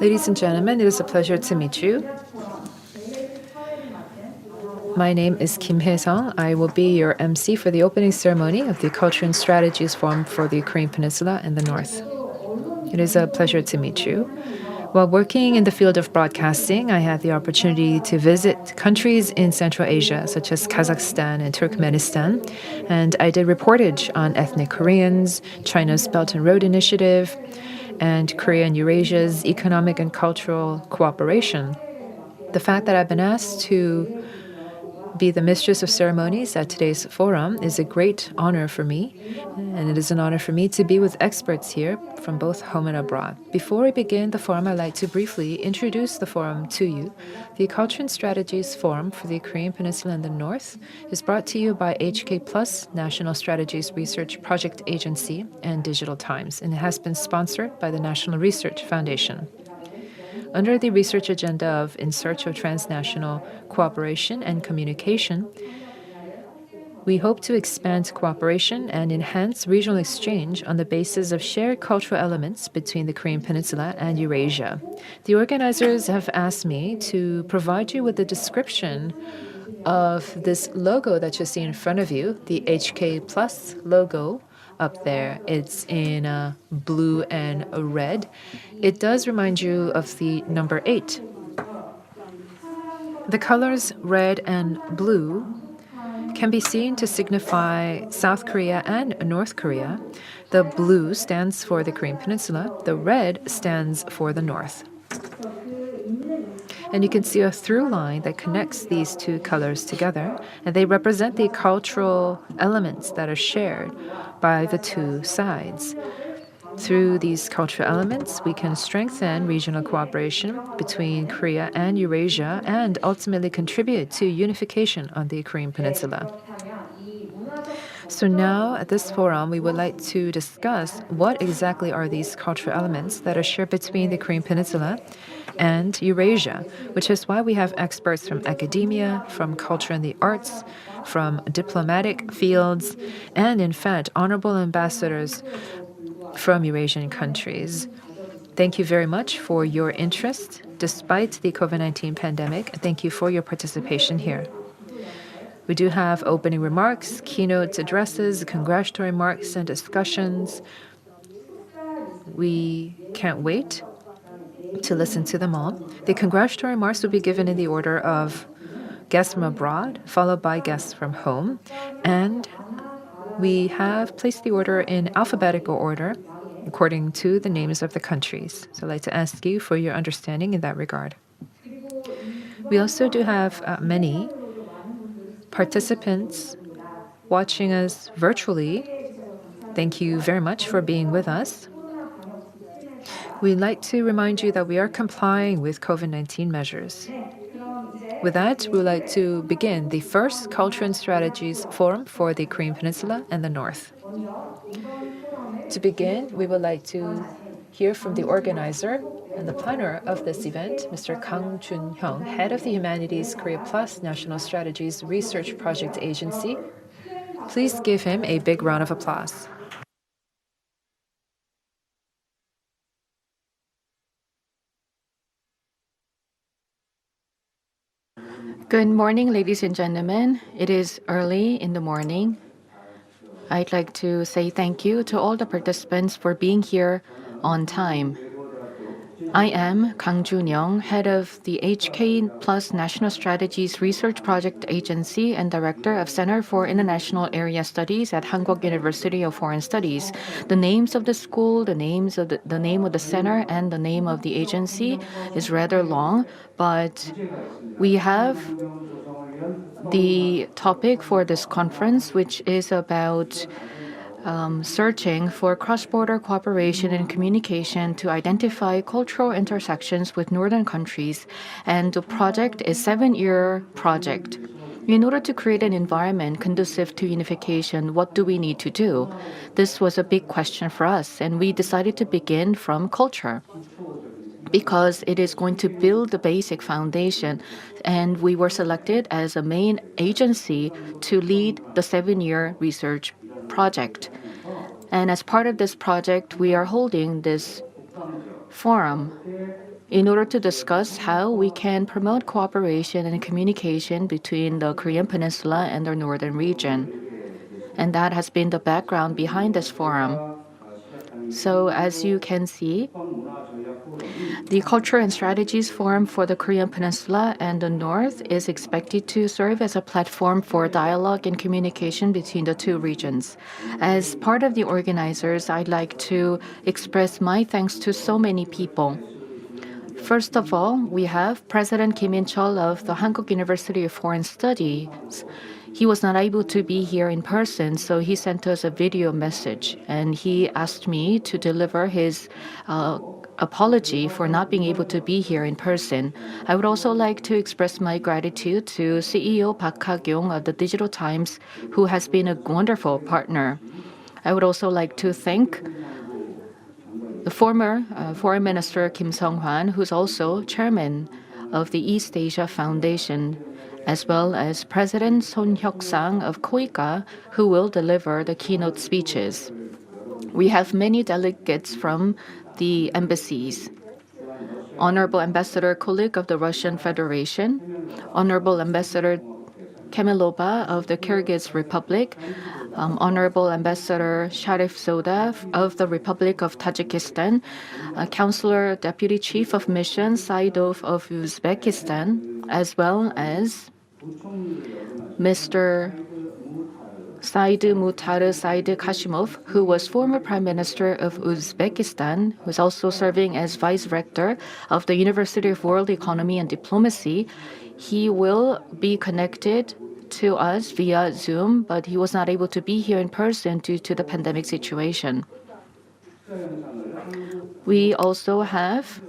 Ladies and gentlemen, it is a pleasure to meet you. My name is Hye Sung. I will be your MC for the opening ceremony of the Culture and Strategies Forum for the Korean Peninsula and the North. It is a pleasure to meet you. While working in the field of broadcasting, I had the opportunity to visit countries in Central Asia, such as Kazakhstan and Turkmenistan, and I did reportage on ethnic Koreans, China's Belt and Road Initiative, and Korea and Eurasia's economic and cultural cooperation. The fact that I've been asked to be the mistress of ceremonies at today's forum is a great honor for me, and it is an honor for me to be with experts here from both home and abroad. Before we begin the forum, I'd like to briefly introduce the forum to you. The Culture and Strategies Forum for the Korean Peninsula and the North is brought to you by HK+ National Strategies Research Project Agency and Digital Times, and it has been sponsored by the National Research Foundation. Under the research agenda of In Search of Transnational Cooperation and Communication, we hope to expand cooperation and enhance regional exchange on the basis of shared cultural elements between the Korean Peninsula and Eurasia. The organizers have asked me to provide you with a description of this logo that you see in front of you, the HK+ logo. Up there, it's in blue and red. It does remind you of the number 8. The colors red and blue can be seen to signify South Korea and North Korea. The blue stands for the Korean Peninsula. The red stands for the North. And you can see a through line that connects these two colors together, and they represent the cultural elements that are shared by the two sides. Through these cultural elements, we can strengthen regional cooperation between Korea and Eurasia and ultimately contribute to unification on the Korean Peninsula. So now, at this forum, we would like to discuss what exactly are these cultural elements that are shared between the Korean Peninsula and Eurasia, which is why we have experts from academia, from culture and the arts, from diplomatic fields, and in fact, honorable ambassadors from Eurasian countries. Thank you very much for your interest. Despite the COVID-19 pandemic, thank you for your participation here. We do have opening remarks, keynote addresses, congratulatory remarks, and discussions. We can't wait to listen to them all. The congratulatory remarks will be given in the order of guests from abroad, followed by guests from home. And we have placed the order in alphabetical order according to the names of the countries. So I'd like to ask you for your understanding in that regard. We also do have many participants watching us virtually. Thank you very much for being with us. We'd like to remind you that we are complying with COVID-19 measures. With that, we would like to begin the first Culture and Strategies Forum for the Korean Peninsula and the North. To begin, we would like to hear from the organizer and the planner of this event, Mr. Kang Jun Young, head of the Humanities Korea Plus National Strategies Research Project Agency. Please give him a big round of applause. Good morning, ladies and gentlemen. It is early in the morning. I'd like to say thank you to all the participants for being here on time. I am Kang Jun Young, head of the HK+ National Strategies Research Project Agency and director of Center for International Area Studies at Hankuk University of Foreign Studies. The names of the school, the name of the center, and the name of the agency is rather long, but we have the topic for this conference, which is about searching for cross-border cooperation and communication to identify cultural intersections with northern countries. And the project is a 7-year project. In order to create an environment conducive to unification, what do we need to do? This was a big question for us, and we decided to begin from culture, because it is going to build the basic foundation, and we were selected as a main agency to lead the 7-year research project. And as part of this project, we are holding this forum in order to discuss how we can promote cooperation and communication between the Korean Peninsula and the northern region. And that has been the background behind this forum. So as you can see, the Culture and Strategies Forum for the Korean Peninsula and the North is expected to serve as a platform for dialogue and communication between the two regions. As part of the organizers, I'd like to express my thanks to so many people. First of all, we have President Kim In-chul of the Hankuk University of Foreign Studies. He was not able to be here in person, so he sent us a video message, and he asked me to deliver his apology for not being able to be here in person. I would also like to express my gratitude to CEO Park HakYong of the Digital Times, who has been a wonderful partner. I would also like to thank the former Foreign Minister Kim Sung-hwan, who's also chairman of the East Asia Foundation, as well as President Sohn Hyuk-Sang of KOICA, who will deliver the keynote speeches. We have many delegates from the embassies. Honorable Ambassador Kulik of the Russian Federation, Honorable Ambassador Kamilova of the Kyrgyz Republic, Honorable Ambassador Sharif Zoda of the Republic of Tajikistan, Counselor Deputy Chief of Mission Saidov of Uzbekistan, as well as Mr. Said Muhtar Said Kashimov, who was former Prime Minister of Uzbekistan, who is also serving as Vice Rector of the University of World Economy and Diplomacy. He will be connected to us via Zoom, but he was not able to be here in person due to the pandemic situation. We also have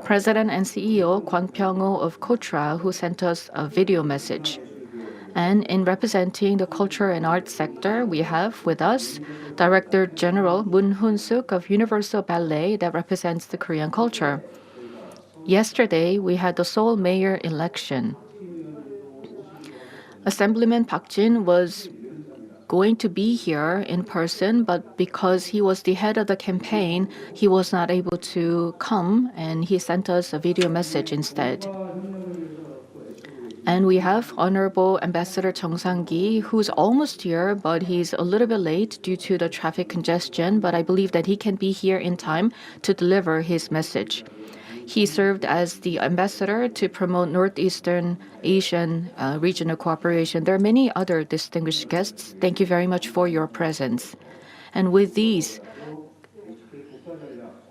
President and CEO Kwon Pyong-ho of KOTRA, who sent us a video message. And in representing the culture and art sector, we have with us Director General Moon Hoon-suk of Universal Ballet that represents the Korean culture. Yesterday, we had the Seoul mayor election. Assemblyman Park Jin was going to be here in person, but because he was the head of the campaign, he was not able to come, and he sent us a video message instead. And we have Honorable Ambassador Chung Sang-gi, who's almost here, but he's a little bit late due to the traffic congestion, but I believe that he can be here in time to deliver his message. He served as the ambassador to promote Northeastern Asian regional cooperation. There are many other distinguished guests. Thank you very much for your presence. And with these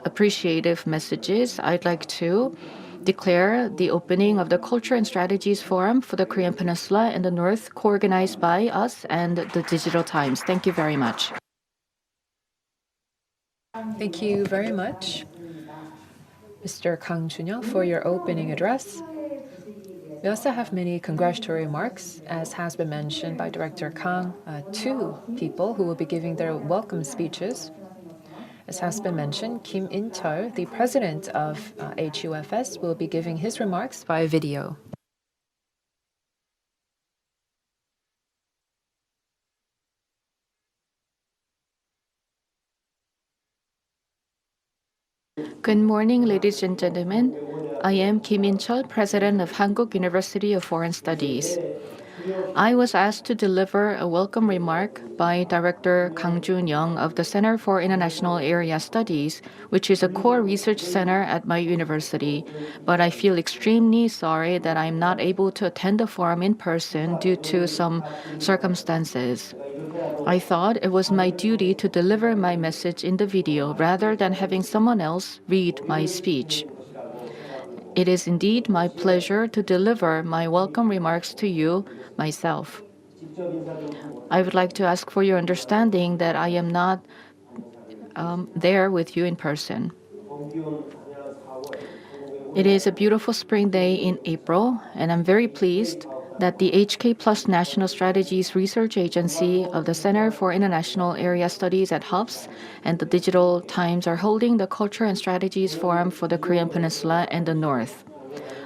appreciative messages, I'd like to declare the opening of the Culture and Strategies Forum for the Korean Peninsula and the North, co-organized by us and the Digital Times. Thank you very much. Thank you very much, Mr. Kang Jun Young, for your opening address. We also have many congratulatory remarks, as has been mentioned by Director Kang, two people who will be giving their welcome speeches. As has been mentioned, Kim In-chul, the president of HUFS, will be giving his remarks by video. Good morning, ladies and gentlemen. I am Kim In-chul, president of Hankuk University of Foreign Studies. I was asked to deliver a welcome remark by Director Kang Jun Young of the Center for International Area Studies, which is a core research center at my university. But I feel extremely sorry that I'm not able to attend the forum in person due to some circumstances. I thought it was my duty to deliver my message in the video rather than having someone else read my speech. It is indeed my pleasure to deliver my welcome remarks to you myself. I would like to ask for your understanding that I am not there with you in person. It is a beautiful spring day in April, and I'm very pleased that the HK+ National Strategies Research Agency of the Center for International Area Studies at HUFS and the Digital Times are holding the Culture and Strategies Forum for the Korean Peninsula and the North.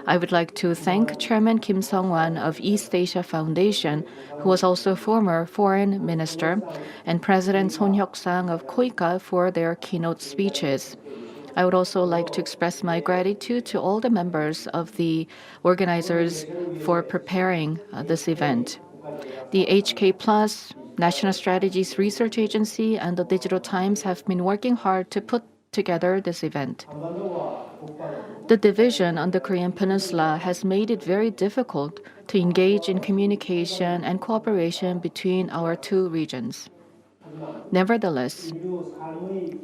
I would like to thank Chairman Kim Sung-hwan of East Asia Foundation, who was also former foreign minister, and President Sohn Hyuk-sang of KOICA for their keynote speeches. I would also like to express my gratitude to all the members of the organizers for preparing this event. The HK+ National Strategies Research Agency and the Digital Times have been working hard to put together this event. The division on the Korean Peninsula has made it very difficult to engage in communication and cooperation between our two regions. Nevertheless,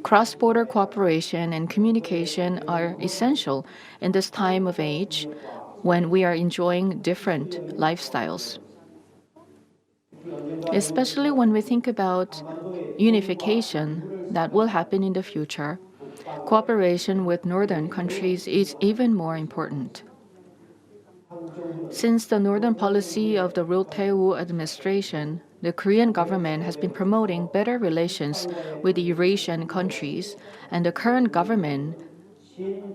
cross-border cooperation and communication are essential in this time of age when we are enjoying different lifestyles. Especially when we think about unification that will happen in the future, cooperation with northern countries is even more important. Since the northern policy of the Roh-tae-woo administration, the Korean government has been promoting better relations with the Eurasian countries, and the current government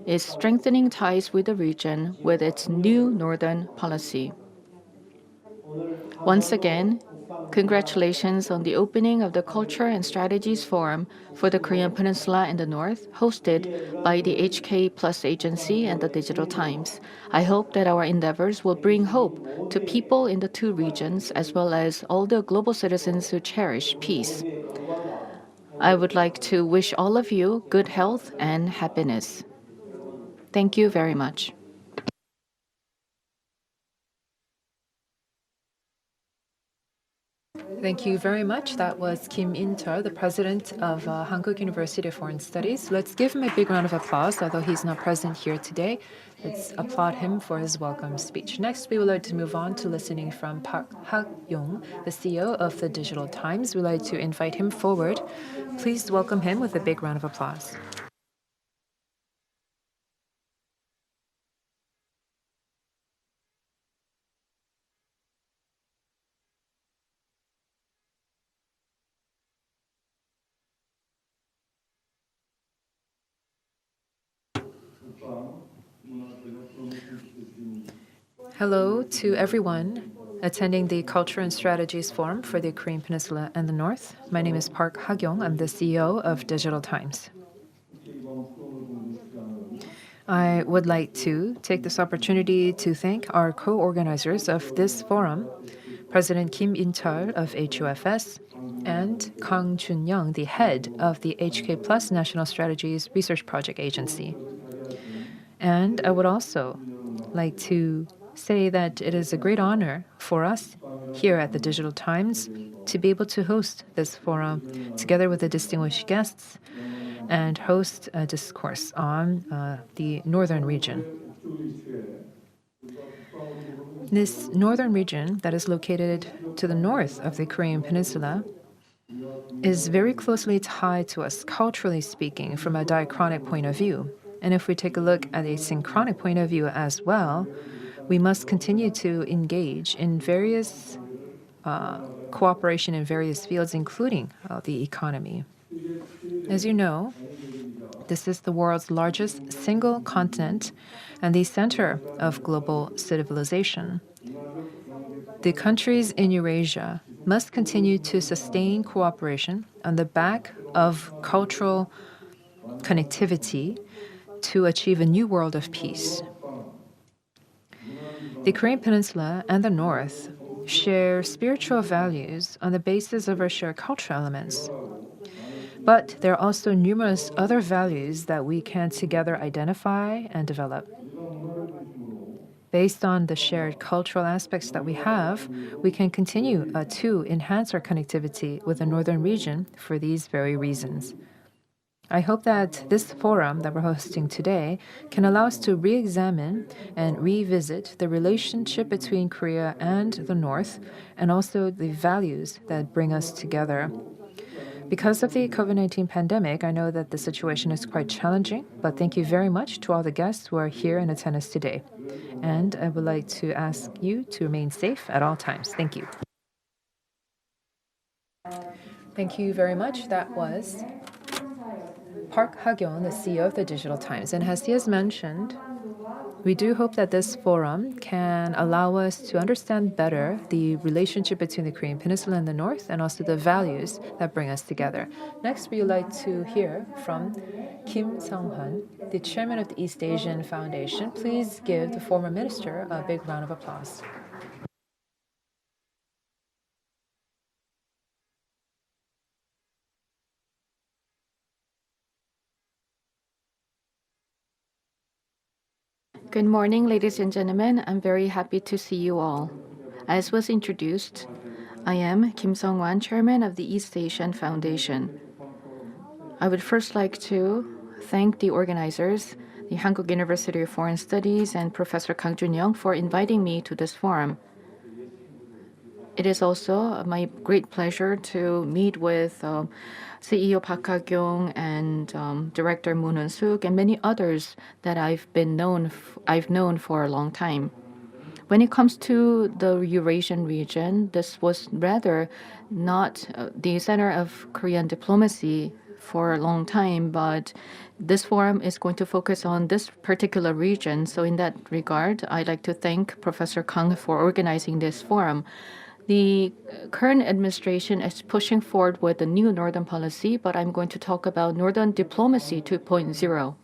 is strengthening ties with the region with its new northern policy. Once again, congratulations on the opening of the Culture and Strategies Forum for the Korean Peninsula in the North, hosted by the HK+ Agency and the Digital Times. I hope that our endeavors will bring hope to people in the two regions as well as all the global citizens who cherish peace. I would like to wish all of you good health and happiness. Thank you very much. Thank you very much. That was Kim In-cheol, the president of Hankuk University of Foreign Studies. Let's give him a big round of applause, although he's not present here today. Let's applaud him for his welcome speech. Next, we would like to move on to listening from Park HakYong, the CEO of the Digital Times. We'd like to invite him forward. Please welcome him with a big round of applause. Hello to everyone attending the Culture and Strategies Forum for the Korean Peninsula and the North. My name is Park HakYong. I'm the CEO of Digital Times. I would like to take this opportunity to thank our co-organizers of this forum, President Kim In-cheol of HUFS and Jun Young, the head of the HK+ National Strategies Research Project Agency. And I would also like to say that it is a great honor for us here at the Digital Times to be able to host this forum together with the distinguished guests and host a discourse on the northern region. This northern region that is located to the north of the Korean Peninsula is very closely tied to us culturally speaking from a diachronic point of view. And if we take a look at a synchronic point of view as well, we must continue to engage in various cooperation in various fields, including the economy. As you know, this is the world's largest single continent and the center of global civilization. The countries in Eurasia must continue to sustain cooperation on the back of cultural connectivity to achieve a new world of peace. The Korean Peninsula and the North share spiritual values on the basis of our shared cultural elements. But there are also numerous other values that we can together identify and develop. Based on the shared cultural aspects that we have, we can continue to enhance our connectivity with the northern region for these very reasons. I hope that this forum that we're hosting today can allow us to re-examine and revisit the relationship between Korea and the North, and also the values that bring us together. Because of the COVID-19 pandemic, I know that the situation is quite challenging, but thank you very much to all the guests who are here in attendance today. And I would like to ask you to remain safe at all times. Thank you. Thank you very much. That was Park HakYong, the CEO of the Digital Times. And as he has mentioned, We do hope that this forum can allow us to understand better the relationship between the Korean Peninsula and the North and also the values that bring us together. Next, we would like to hear from Kim Sung-hwan, the chairman of the East Asian Foundation. Please give the former minister a big round of applause. Good morning, ladies and gentlemen. I'm very happy to see you all. As was introduced, I am Kim Sung-hwan, chairman of the East Asian Foundation. I would first like to thank the organizers, the Hankuk University of Foreign Studies and Professor Jun Young for inviting me to this forum. It is also my great pleasure to meet with CEO HakYong and Director Moon Suk and many others that I've known for a long time. When it comes to the Eurasian region, this was rather not the center of Korean diplomacy for a long time, but this forum is going to focus on this particular region. So in that regard, I'd like to thank Professor Kang for organizing this forum. The current administration is pushing forward with the new Northern policy, but I'm going to talk about Northern Diplomacy 2.0.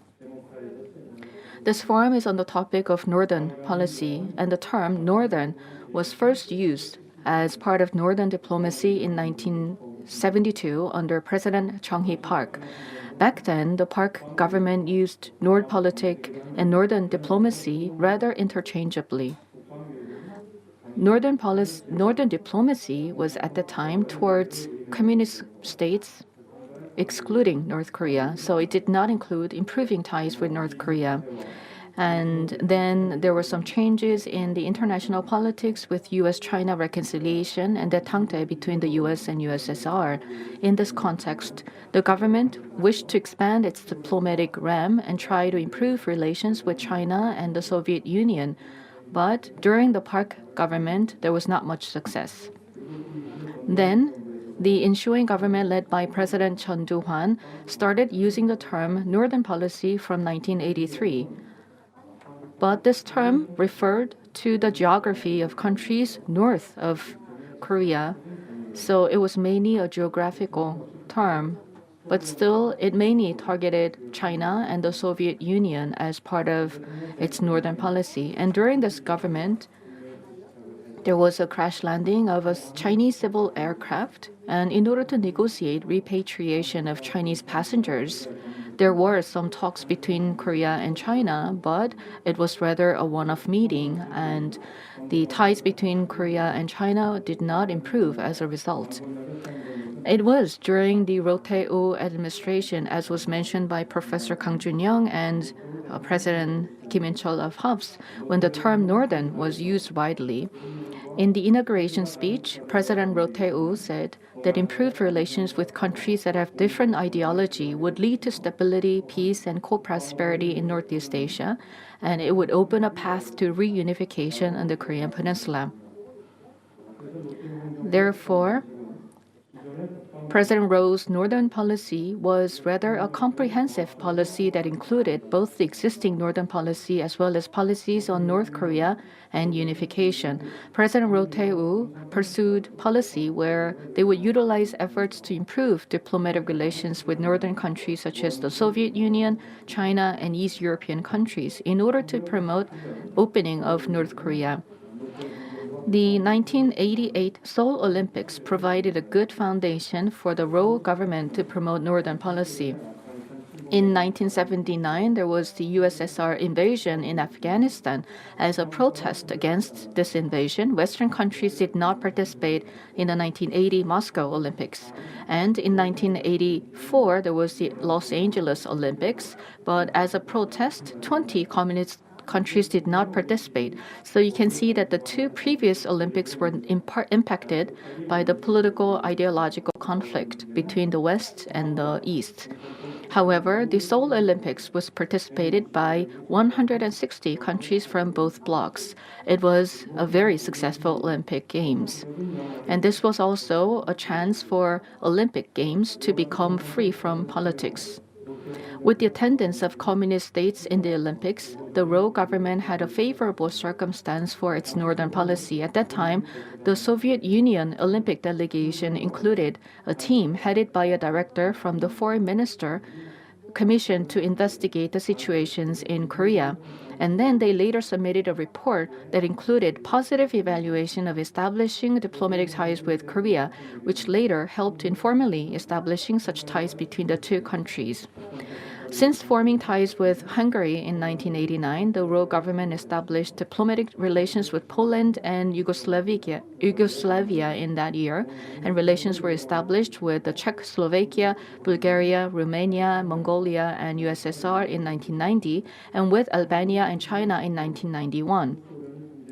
This forum is on the topic of Northern policy, and the term Northern was first used as part of Northern diplomacy in 1972 under President Chung-hee Park. Back then, the Park government used Nordpolitik and Northern diplomacy rather interchangeably. Northern diplomacy was at the time towards communist states, excluding North Korea, so it did not include improving ties with North Korea. And then there were some changes in the international politics with U.S.-China reconciliation and détente between the U.S. and USSR. In this context, the government wished to expand its diplomatic realm and try to improve relations with China and the Soviet Union. But during the Park government, there was not much success. Then, the ensuing government led by President Chun Doo-hwan started using the term Northern policy from 1983. But this term referred to the geography of countries north of Korea, so it was mainly a geographical term. But still, it mainly targeted China and the Soviet Union as part of its northern policy. And during this government, there was a crash landing of a Chinese civil aircraft. And in order to negotiate repatriation of Chinese passengers, there were some talks between Korea and China, but it was rather a one-off meeting. And the ties between Korea and China did not improve as a result. It was during the Roh-tae-woo administration, as was mentioned by Professor Jun Young and President Kim In-chul of HUBS, when the term Northern was used widely. In the inauguration speech, President Roh-tae-woo said that improved relations with countries that have different ideology would lead to stability, peace, and co-prosperity in Northeast Asia, and it would open a path to reunification on the Korean Peninsula. Therefore, President Roh's Northern policy was rather a comprehensive policy that included both the existing Northern policy as well as policies on North Korea and unification. President Roh-tae-woo pursued policy where they would utilize efforts to improve diplomatic relations with northern countries such as the Soviet Union, China, and East European countries in order to promote opening of North Korea. The 1988 Seoul Olympics provided a good foundation for the Roh government to promote Northern policy. In 1979, there was the USSR invasion in Afghanistan. As a protest against this invasion, Western countries did not participate in the 1980 Moscow Olympics. And in 1984, there was the Los Angeles Olympics. But as a protest, 20 communist countries did not participate. So you can see that the two previous Olympics were in part impacted by the political ideological conflict between the West and the East. However, the Seoul Olympics was participated by 160 countries from both blocs. It was a very successful Olympic Games. And this was also a chance for Olympic Games to become free from politics. With the attendance of communist states in the Olympics, the Roh government had a favorable circumstance for its northern policy. At that time, the Soviet Union Olympic delegation included a team headed by a director from the foreign minister commissioned to investigate the situations in Korea. And then they later submitted a report that included positive evaluation of establishing diplomatic ties with Korea, which later helped in formally establishing such ties between the two countries. Since forming ties with Hungary in 1989, the Roh government established diplomatic relations with Poland and Yugoslavia in that year, and relations were established with the Czechoslovakia, Bulgaria, Romania, Mongolia, and USSR in 1990, and with Albania and China in 1991.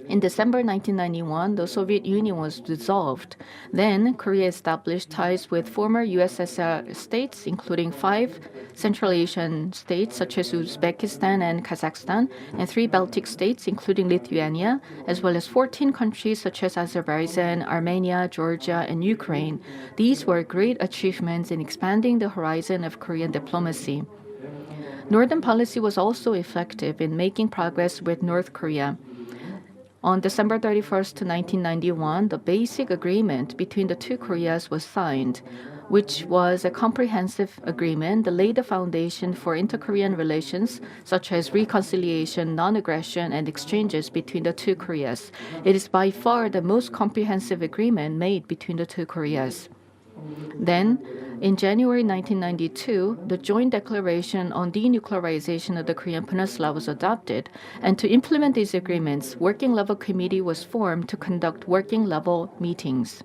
In December 1991, the Soviet Union was dissolved. Then, Korea established ties with former USSR states, including 5 Central Asian states such as Uzbekistan and Kazakhstan, and 3 Baltic states, including Lithuania, as well as 14 countries such as Azerbaijan, Armenia, Georgia, and Ukraine. These were great achievements in expanding the horizon of Korean diplomacy. Northern policy was also effective in making progress with North Korea. On December 31st, 1991, the basic agreement between the two Koreas was signed, which was a comprehensive agreement that laid the foundation for inter-Korean relations, such as reconciliation, non-aggression, and exchanges between the two Koreas. It is by far the most comprehensive agreement made between the two Koreas. Then, in January 1992, the Joint Declaration on Denuclearization of the Korean Peninsula was adopted, and to implement these agreements, working-level committee was formed to conduct working-level meetings.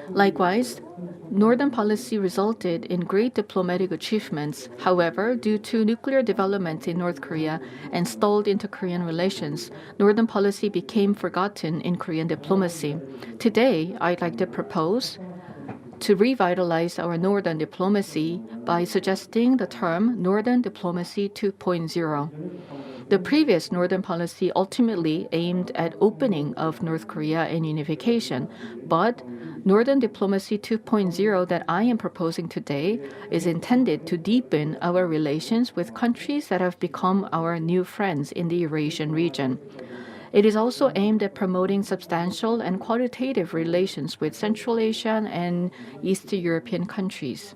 Likewise, Northern policy resulted in great diplomatic achievements. However, due to nuclear developments in North Korea and stalled inter-Korean relations, Northern policy became forgotten in Korean diplomacy. Today, I'd like to propose to revitalize our Northern diplomacy by suggesting the term Northern Diplomacy 2.0. The previous Northern policy ultimately aimed at opening of North Korea and unification, but Northern Diplomacy 2.0 that I am proposing today is intended to deepen our relations with countries that have become our new friends in the Eurasian region. It is also aimed at promoting substantial and qualitative relations with Central Asian and East European countries.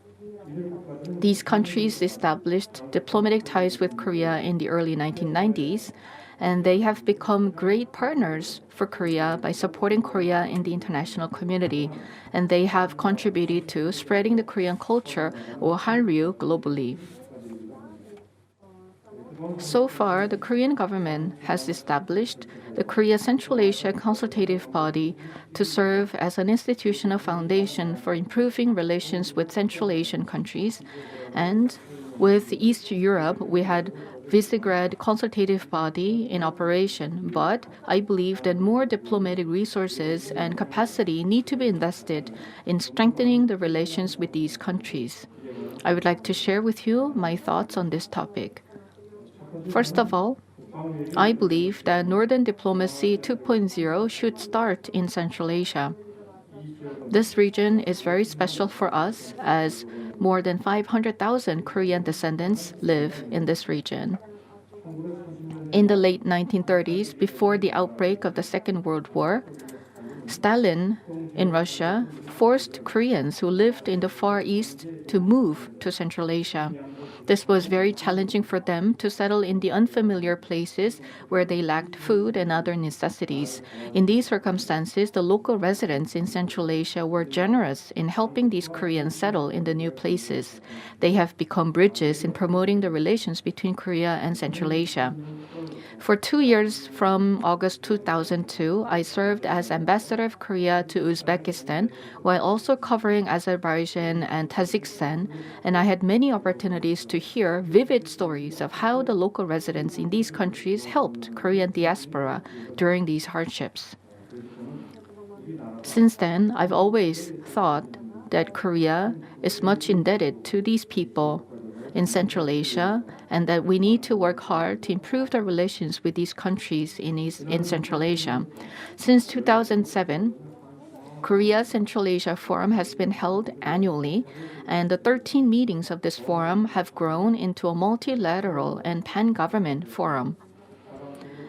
These countries established diplomatic ties with Korea in the early 1990s, and they have become great partners for Korea by supporting Korea in the international community, and they have contributed to spreading the Korean culture, or Hallyu, globally. So far, the Korean government has established the Korea Central Asia Consultative Body to serve as an institutional foundation for improving relations with Central Asian countries. And with East Europe, we had Visegrad Consultative Body in operation, but I believe that more diplomatic resources and capacity need to be invested in strengthening the relations with these countries. I would like to share with you my thoughts on this topic. First of all, I believe that Northern Diplomacy 2.0 should start in Central Asia. This region is very special for us as more than 500,000 Korean descendants live in this region. In the late 1930s, before the outbreak of the Second World War, Stalin in Russia forced Koreans who lived in the Far East to move to Central Asia. This was very challenging for them to settle in the unfamiliar places where they lacked food and other necessities. In these circumstances, the local residents in Central Asia were generous in helping these Koreans settle in the new places. They have become bridges in promoting the relations between Korea and Central Asia. For 2 years from August 2002, I served as ambassador of Korea to Uzbekistan while also covering Azerbaijan and Tajikistan, and I had many opportunities to hear vivid stories of how the local residents in these countries helped Korean diaspora during these hardships. Since then, I've always thought that Korea is much indebted to these people in Central Asia, and that we need to work hard to improve the relations with these countries in Central Asia. Since 2007, Korea Central Asia Forum has been held annually, and the 13 meetings of this forum have grown into a multilateral and pan-government forum.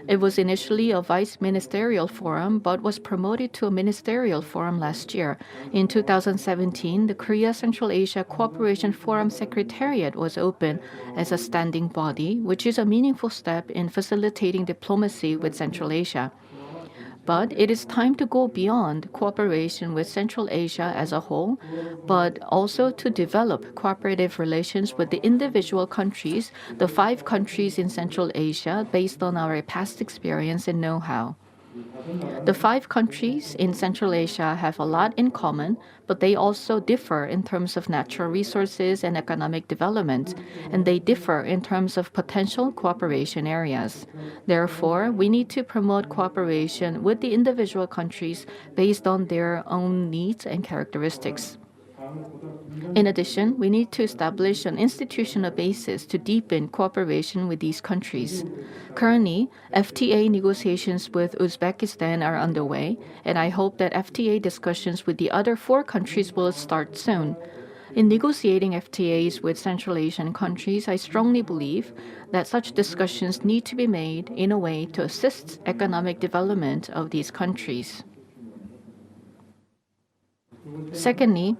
It was initially a vice-ministerial forum, but was promoted to a ministerial forum last year. In 2017, the Korea Central Asia Cooperation Forum Secretariat was opened as a standing body, which is a meaningful step in facilitating diplomacy with Central Asia. But it is time to go beyond cooperation with Central Asia as a whole, but also to develop cooperative relations with the individual countries, the 5 countries in Central Asia, based on our past experience and know-how. The 5 countries in Central Asia have a lot in common, but they also differ in terms of natural resources and economic development, and they differ in terms of potential cooperation areas. Therefore, we need to promote cooperation with the individual countries based on their own needs and characteristics. In addition, we need to establish an institutional basis to deepen cooperation with these countries. Currently, FTA negotiations with Uzbekistan are underway, and I hope that FTA discussions with the other 4 countries will start soon. In negotiating FTAs with Central Asian countries, I strongly believe that such discussions need to be made in a way to assist economic development of these countries. Secondly,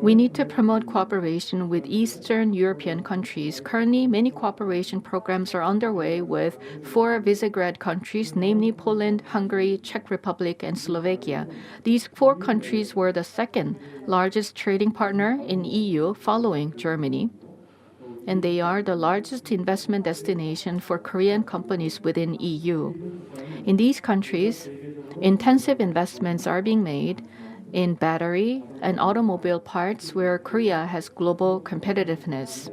we need to promote cooperation with Eastern European countries. Currently, many cooperation programs are underway with 4 Visegrad countries, namely Poland, Hungary, Czech Republic, and Slovakia. These 4 countries were the second largest trading partner in EU following Germany, and they are the largest investment destination for Korean companies within EU. In these countries, intensive investments are being made in battery and automobile parts where Korea has global competitiveness.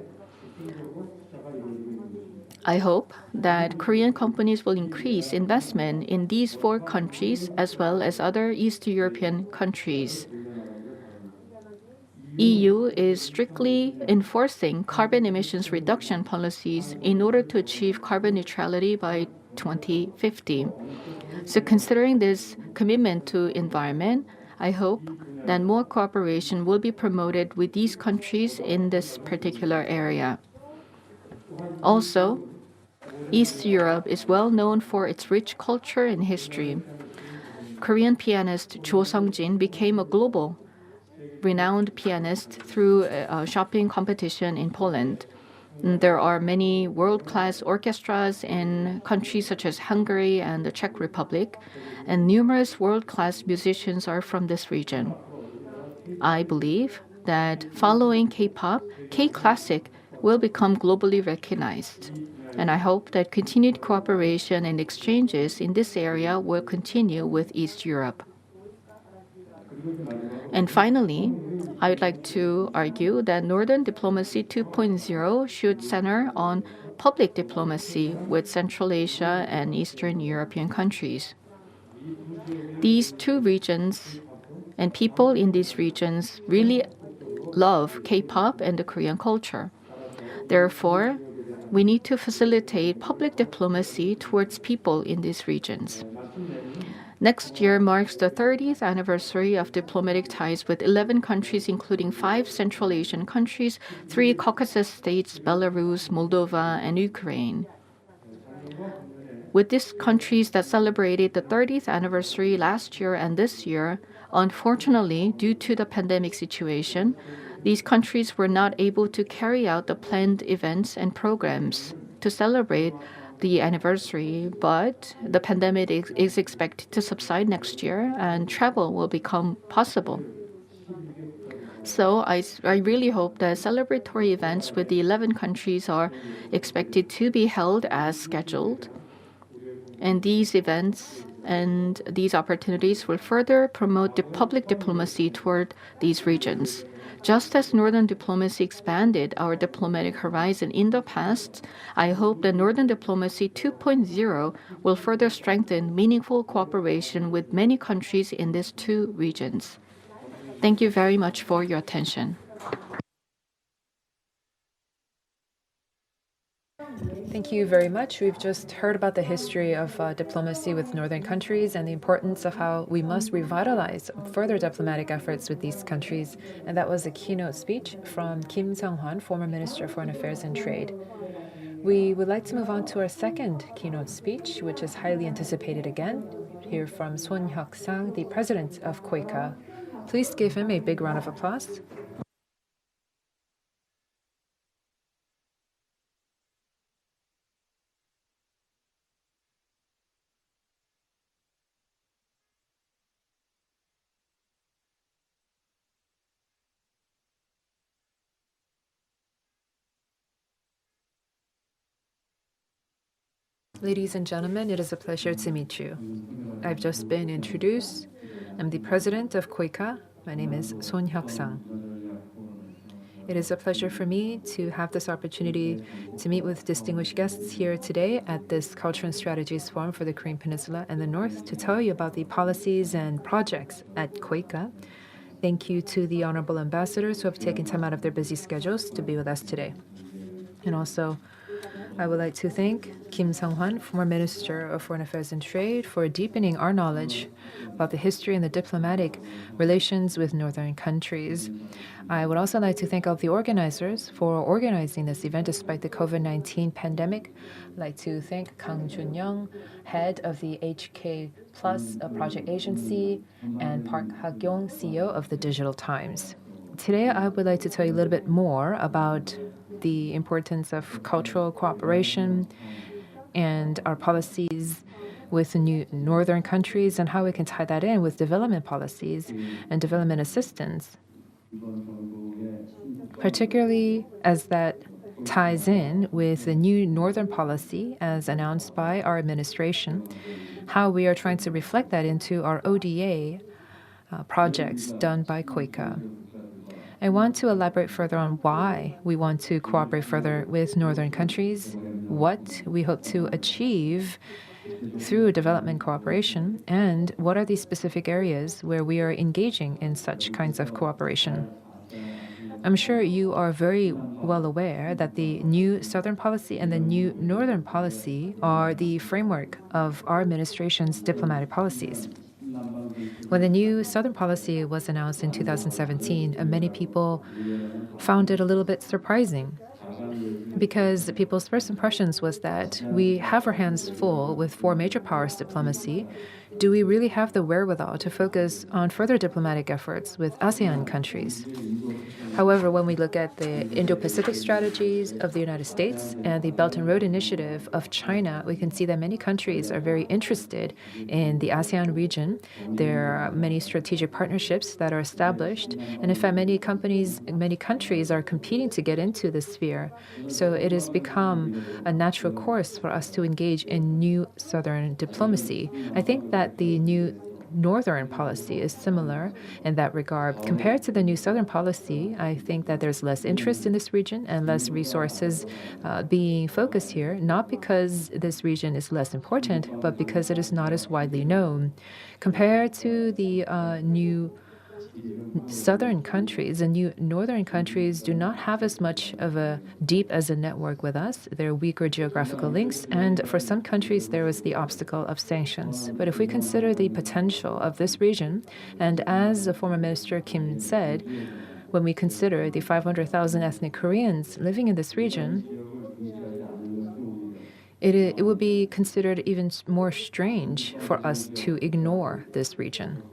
I hope that Korean companies will increase investment in these 4 countries as well as other East European countries. EU is strictly enforcing carbon emissions reduction policies in order to achieve carbon neutrality by 2050. So considering this commitment to environment, I hope that more cooperation will be promoted with these countries in this particular area. Also, East Europe is well known for its rich culture and history. Korean pianist Cho Sung-jin became a global renowned pianist through a shopping competition in Poland. There are many world-class orchestras in countries such as Hungary and the Czech Republic, and numerous world-class musicians are from this region. I believe that following K-pop, K-classic will become globally recognized, and I hope that continued cooperation and exchanges in this area will continue with East Europe. And finally, I would like to argue that Northern Diplomacy 2.0 should center on public diplomacy with Central Asia and Eastern European countries. These 2 regions and people in these regions really love K-pop and the Korean culture. Therefore, we need to facilitate public diplomacy towards people in these regions. Next year marks the 30th anniversary of diplomatic ties with 11 countries, including 5 Central Asian countries, 3 Caucasus states, Belarus, Moldova, and Ukraine. With these countries that celebrated the 30th anniversary last year and this year, unfortunately, due to the pandemic situation, these countries were not able to carry out the planned events and programs to celebrate the anniversary, but the pandemic is expected to subside next year and travel will become possible. So I really hope that celebratory events with the 11 countries are expected to be held as scheduled. And these events and these opportunities will further promote the public diplomacy toward these regions. Just as Northern diplomacy expanded our diplomatic horizon in the past, I hope that Northern Diplomacy 2.0 will further strengthen meaningful cooperation with many countries in these 2 regions. Thank you very much for your attention. Thank you very much. We've just heard about the history of diplomacy with northern countries and the importance of how we must revitalize further diplomatic efforts with these countries. And that was a keynote speech from Kim Sung-hwan, former Minister of Foreign Affairs and Trade. We would like to move on to our second keynote speech, which is highly anticipated again. Hear from Hyuk-Sang, the president of KOICA. Please give him a big round of applause. Ladies and gentlemen, it is a pleasure to meet you. I've just been introduced. I'm the president of KOICA. My name is Hyuk-Sang. It is a pleasure for me to have this opportunity to meet with distinguished guests here today at this Culture and Strategies Forum for the Korean Peninsula and the North to tell you about the policies and projects at KOICA. Thank you to the honorable ambassadors who have taken time out of their busy schedules to be with us today. And also, I would like to thank Kim Sung-hwan, former Minister of Foreign Affairs and Trade, for deepening our knowledge about the history and the diplomatic relations with northern countries. I would also like to thank all of the organizers for organizing this event despite the COVID-19 pandemic. I'd like to thank Kang Jun Young, head of the HK+ project agency, and Park HakYong, CEO of the Digital Times. Today, I would like to tell you a little bit more about the importance of cultural cooperation and our policies with the new northern countries and how we can tie that in with development policies and development assistance, particularly as that ties in with the new northern policy as announced by our administration, how we are trying to reflect that into our ODA projects done by KOICA. I want to elaborate further on why we want to cooperate further with northern countries, what we hope to achieve through development cooperation, and what are the specific areas where we are engaging in such kinds of cooperation. I'm sure you are very well aware that the new Southern policy and the new Northern policy are the framework of our administration's diplomatic policies. When the new Southern policy was announced in 2017, many people found it a little bit surprising because people's first impressions was that we have our hands full with four major powers diplomacy. Do we really have the wherewithal to focus on further diplomatic efforts with ASEAN countries? However, when we look at the Indo-Pacific strategies of the United States and the Belt and Road Initiative of China, we can see that many countries are very interested in the ASEAN region. There are many strategic partnerships that are established, and in fact, many countries are competing to get into this sphere. So it has become a natural course for us to engage in new Southern diplomacy. I think that the new Northern policy is similar in that regard. Compared to the new Southern policy, I think that there's less interest in this region and less resources being focused here, not because this region is less important, but because it is not as widely known. Compared to the new Southern countries, the new Northern countries do not have as much of a deep as a network with us. There are weaker geographical links, and for some countries there is the obstacle of sanctions. But if we consider the potential of this region, and as the former Minister Kim said, when we consider the 500,000 ethnic Koreans living in this region, it would be considered even more strange for us to ignore this region.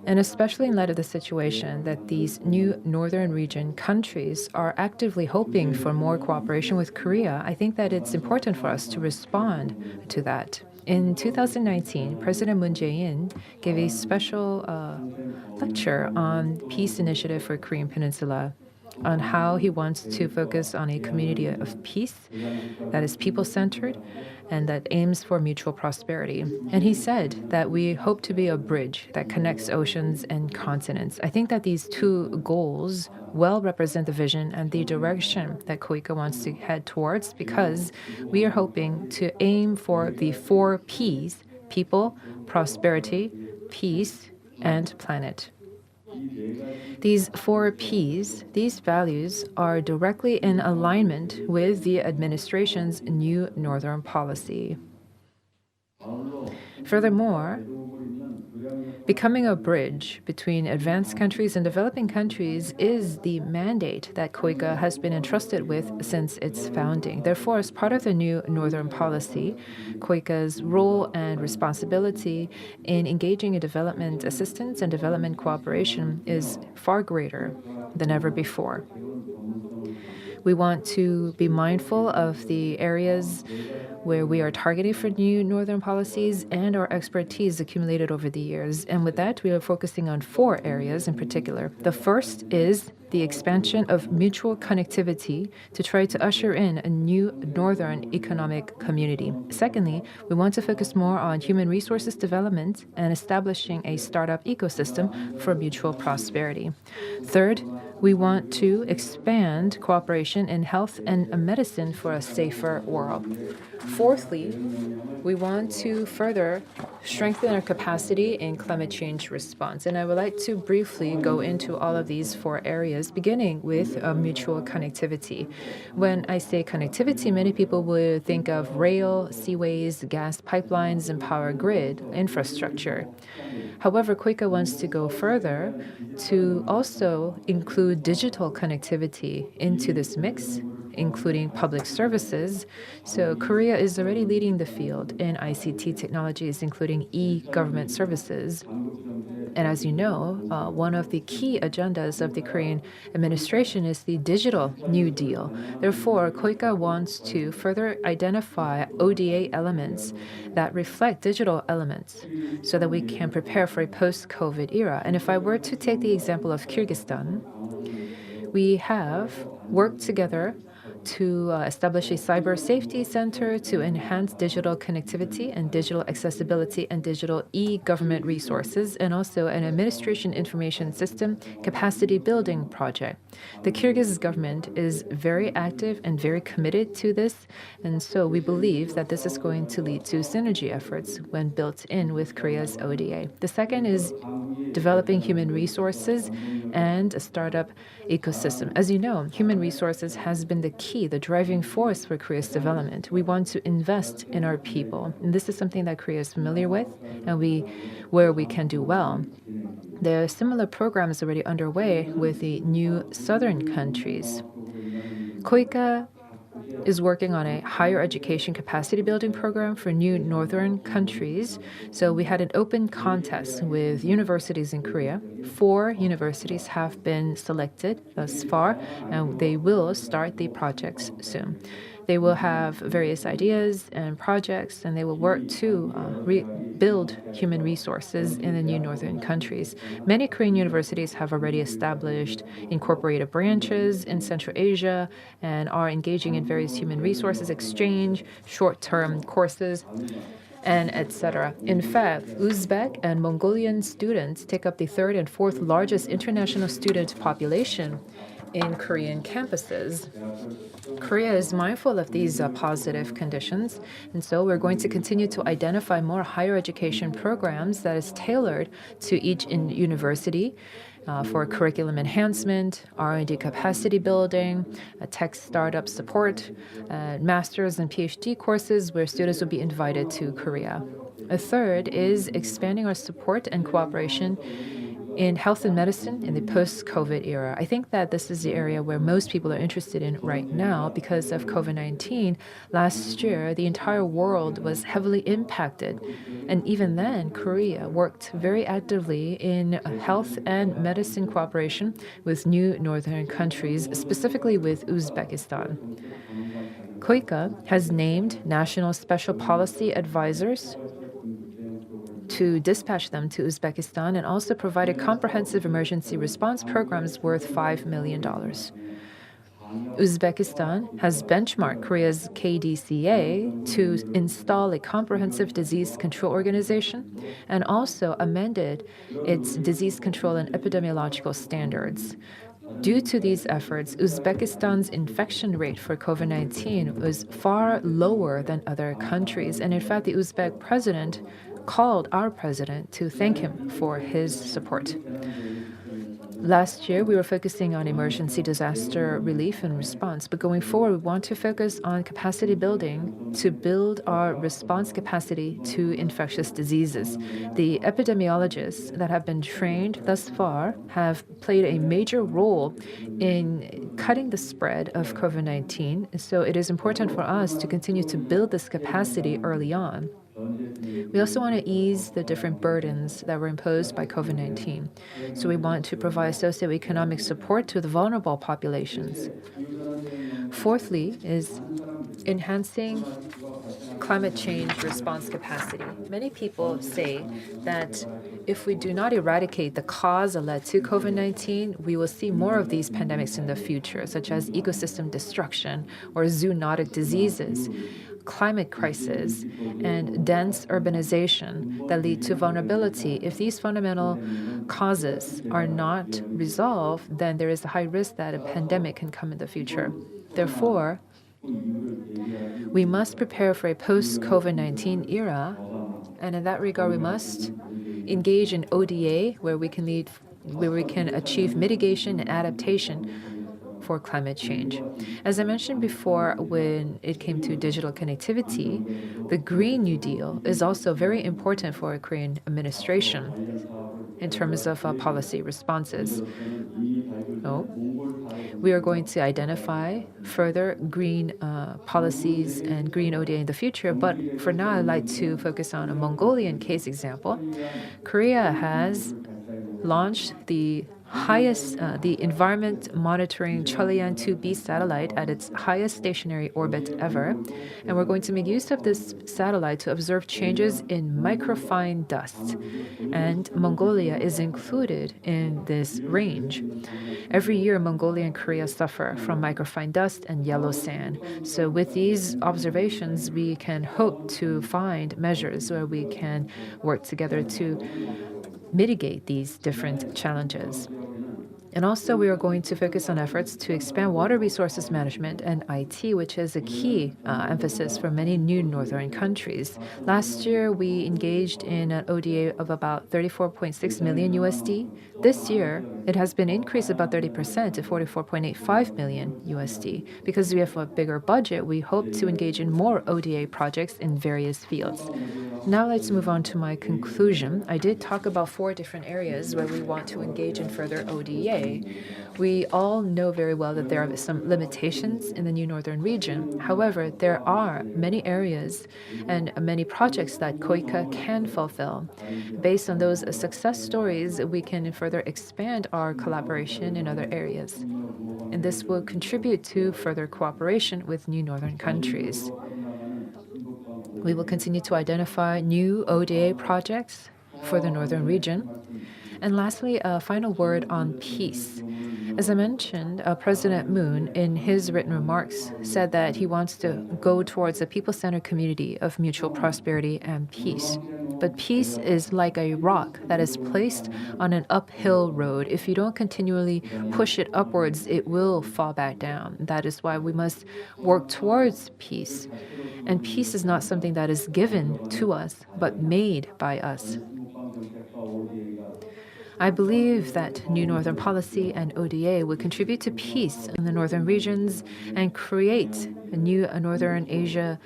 And especially in light of the situation that these new northern region countries are actively hoping for more cooperation with Korea, I think that it's important for us to respond to that. In 2019, President Moon Jae-in gave a special lecture on Peace Initiative for Korean Peninsula, on how he wants to focus on a community of peace that is people-centered and that aims for mutual prosperity. And he said that we hope to be a bridge that connects oceans and continents. I think that these two goals well represent the vision and the direction that KOICA wants to head towards, because we are hoping to aim for the four Ps: people, prosperity, peace, and planet. These 4Ps, these values, are directly in alignment with the administration's new Northern policy. Furthermore, becoming a bridge between advanced countries and developing countries is the mandate that KOICA has been entrusted with since its founding. Therefore, as part of the new Northern policy, KOICA's role and responsibility in engaging in development assistance and development cooperation is far greater than ever before. We want to be mindful of the areas where we are targeting for new Northern policies and our expertise accumulated over the years. And with that, we are focusing on 4 areas in particular. The first is the expansion of mutual connectivity to try to usher in a new Northern economic community. Secondly, we want to focus more on human resources development and establishing a startup ecosystem for mutual prosperity. Third, we want to expand cooperation in health and medicine for a safer world. Fourthly, we want to further strengthen our capacity in climate change response. And I would like to briefly go into all of these 4 areas, beginning with mutual connectivity. When I say connectivity, many people would think of rail, seaways, gas pipelines, and power grid infrastructure. However, KOICA wants to go further to also include digital connectivity into this mix, including public services. So Korea is already leading the field in ICT technologies, including e-government services. And as you know, one of the key agendas of the Korean administration is the Digital New Deal. Therefore, KOICA wants to further identify ODA elements that reflect digital elements so that we can prepare for a post-COVID era. And if I were to take the example of Kyrgyzstan, we have worked together to establish a cyber safety center to enhance digital connectivity and digital accessibility and digital e-government resources, and also an administration information system capacity building project. The Kyrgyz government is very active and very committed to this, and so we believe that this is going to lead to synergy efforts when built in with Korea's ODA. The second is developing human resources and a startup ecosystem. As you know, human resources has been the key, the driving force for Korea's development. We want to invest in our people, and this is something that Korea is familiar with, and where we can do well. There are similar programs already underway with the new southern countries. KOICA is working on a higher education capacity building program for new northern countries. So we had an open contest with universities in Korea. 4 universities have been selected thus far, and they will start the projects soon. They will have various ideas and projects, and they will work to build human resources in the new northern countries. Many Korean universities have already established incorporated branches in Central Asia and are engaging in various human resources exchange, short-term courses, and etc. In fact, Uzbek and Mongolian students take up the 3rd and 4th largest international student population in Korean campuses. Korea is mindful of these positive conditions, and so we're going to continue to identify more higher education programs that is tailored to each university for curriculum enhancement, R&D capacity building, tech startup support, master's and PhD courses where students will be invited to Korea. A third is expanding our support and cooperation in health and medicine in the post-COVID era. I think that this is the area where most people are interested in right now because of COVID-19. Last year, the entire world was heavily impacted. And even then, Korea worked very actively in health and medicine cooperation with new northern countries, specifically with Uzbekistan. KOICA has named national special policy advisors to dispatch them to Uzbekistan and also provided comprehensive emergency response programs worth $5 million. Uzbekistan has benchmarked Korea's KDCA to install a comprehensive disease control organization and also amended its disease control and epidemiological standards. Due to these efforts, Uzbekistan's infection rate for COVID-19 was far lower than other countries. And in fact, the Uzbek president called our president to thank him for his support. Last year, we were focusing on emergency disaster relief and response, but going forward, we want to focus on capacity building to build our response capacity to infectious diseases. The epidemiologists that have been trained thus far have played a major role in cutting the spread of COVID-19, so it is important for us to continue to build this capacity early on. We also want to ease the different burdens that were imposed by COVID-19. So we want to provide socioeconomic support to the vulnerable populations. Fourthly is enhancing climate change response capacity. Many people say that if we do not eradicate the cause that led to COVID-19, we will see more of these pandemics in the future, such as ecosystem destruction or zoonotic diseases, climate crisis, and dense urbanization that lead to vulnerability. If these fundamental causes are not resolved, then there is a high risk that a pandemic can come in the future. Therefore, we must prepare for a post-COVID-19 era, and in that regard, we must engage in ODA, where we can achieve mitigation and adaptation for climate change. As I mentioned before, when it came to digital connectivity, the Green New Deal is also very important for a Korean administration in terms of policy responses. We are going to identify further green policies and green ODA in the future, but for now, I'd like to focus on a Mongolian case example. Korea has launched the environment monitoring Chul 2B satellite at its highest stationary orbit ever. And we're going to make use of this satellite to observe changes in microfine dust. And Mongolia is included in this range. Every year, Mongolia and Korea suffer from microfine dust and yellow sand. So with these observations, we can hope to find measures where we can work together to mitigate these different challenges. And also, we are going to focus on efforts to expand water resources management and IT, which is a key emphasis for many new northern countries. Last year, we engaged in an ODA of about 34.6 million USD. This year, it has been increased about 30% to 44.85 million USD. Because we have a bigger budget, we hope to engage in more ODA projects in various fields. Now let's move on to my conclusion. I did talk about 4 different areas where we want to engage in further ODA. We all know very well that there are some limitations in the New Northern region. However, there are many areas and many projects that KOICA can fulfill. Based on those success stories, we can further expand our collaboration in other areas. And this will contribute to further cooperation with New Northern countries. We will continue to identify new ODA projects for the Northern region. And lastly, a final word on peace. As I mentioned, President Moon, in his written remarks, said that he wants to go towards a people-centered community of mutual prosperity and peace. But peace is like a rock that is placed on an uphill road. If you don't continually push it upwards, it will fall back down. That is why we must work towards peace. And peace is not something that is given to us, but made by us. I believe that New Northern Policy and ODA would contribute to peace in the northern regions and create a new Northern Asia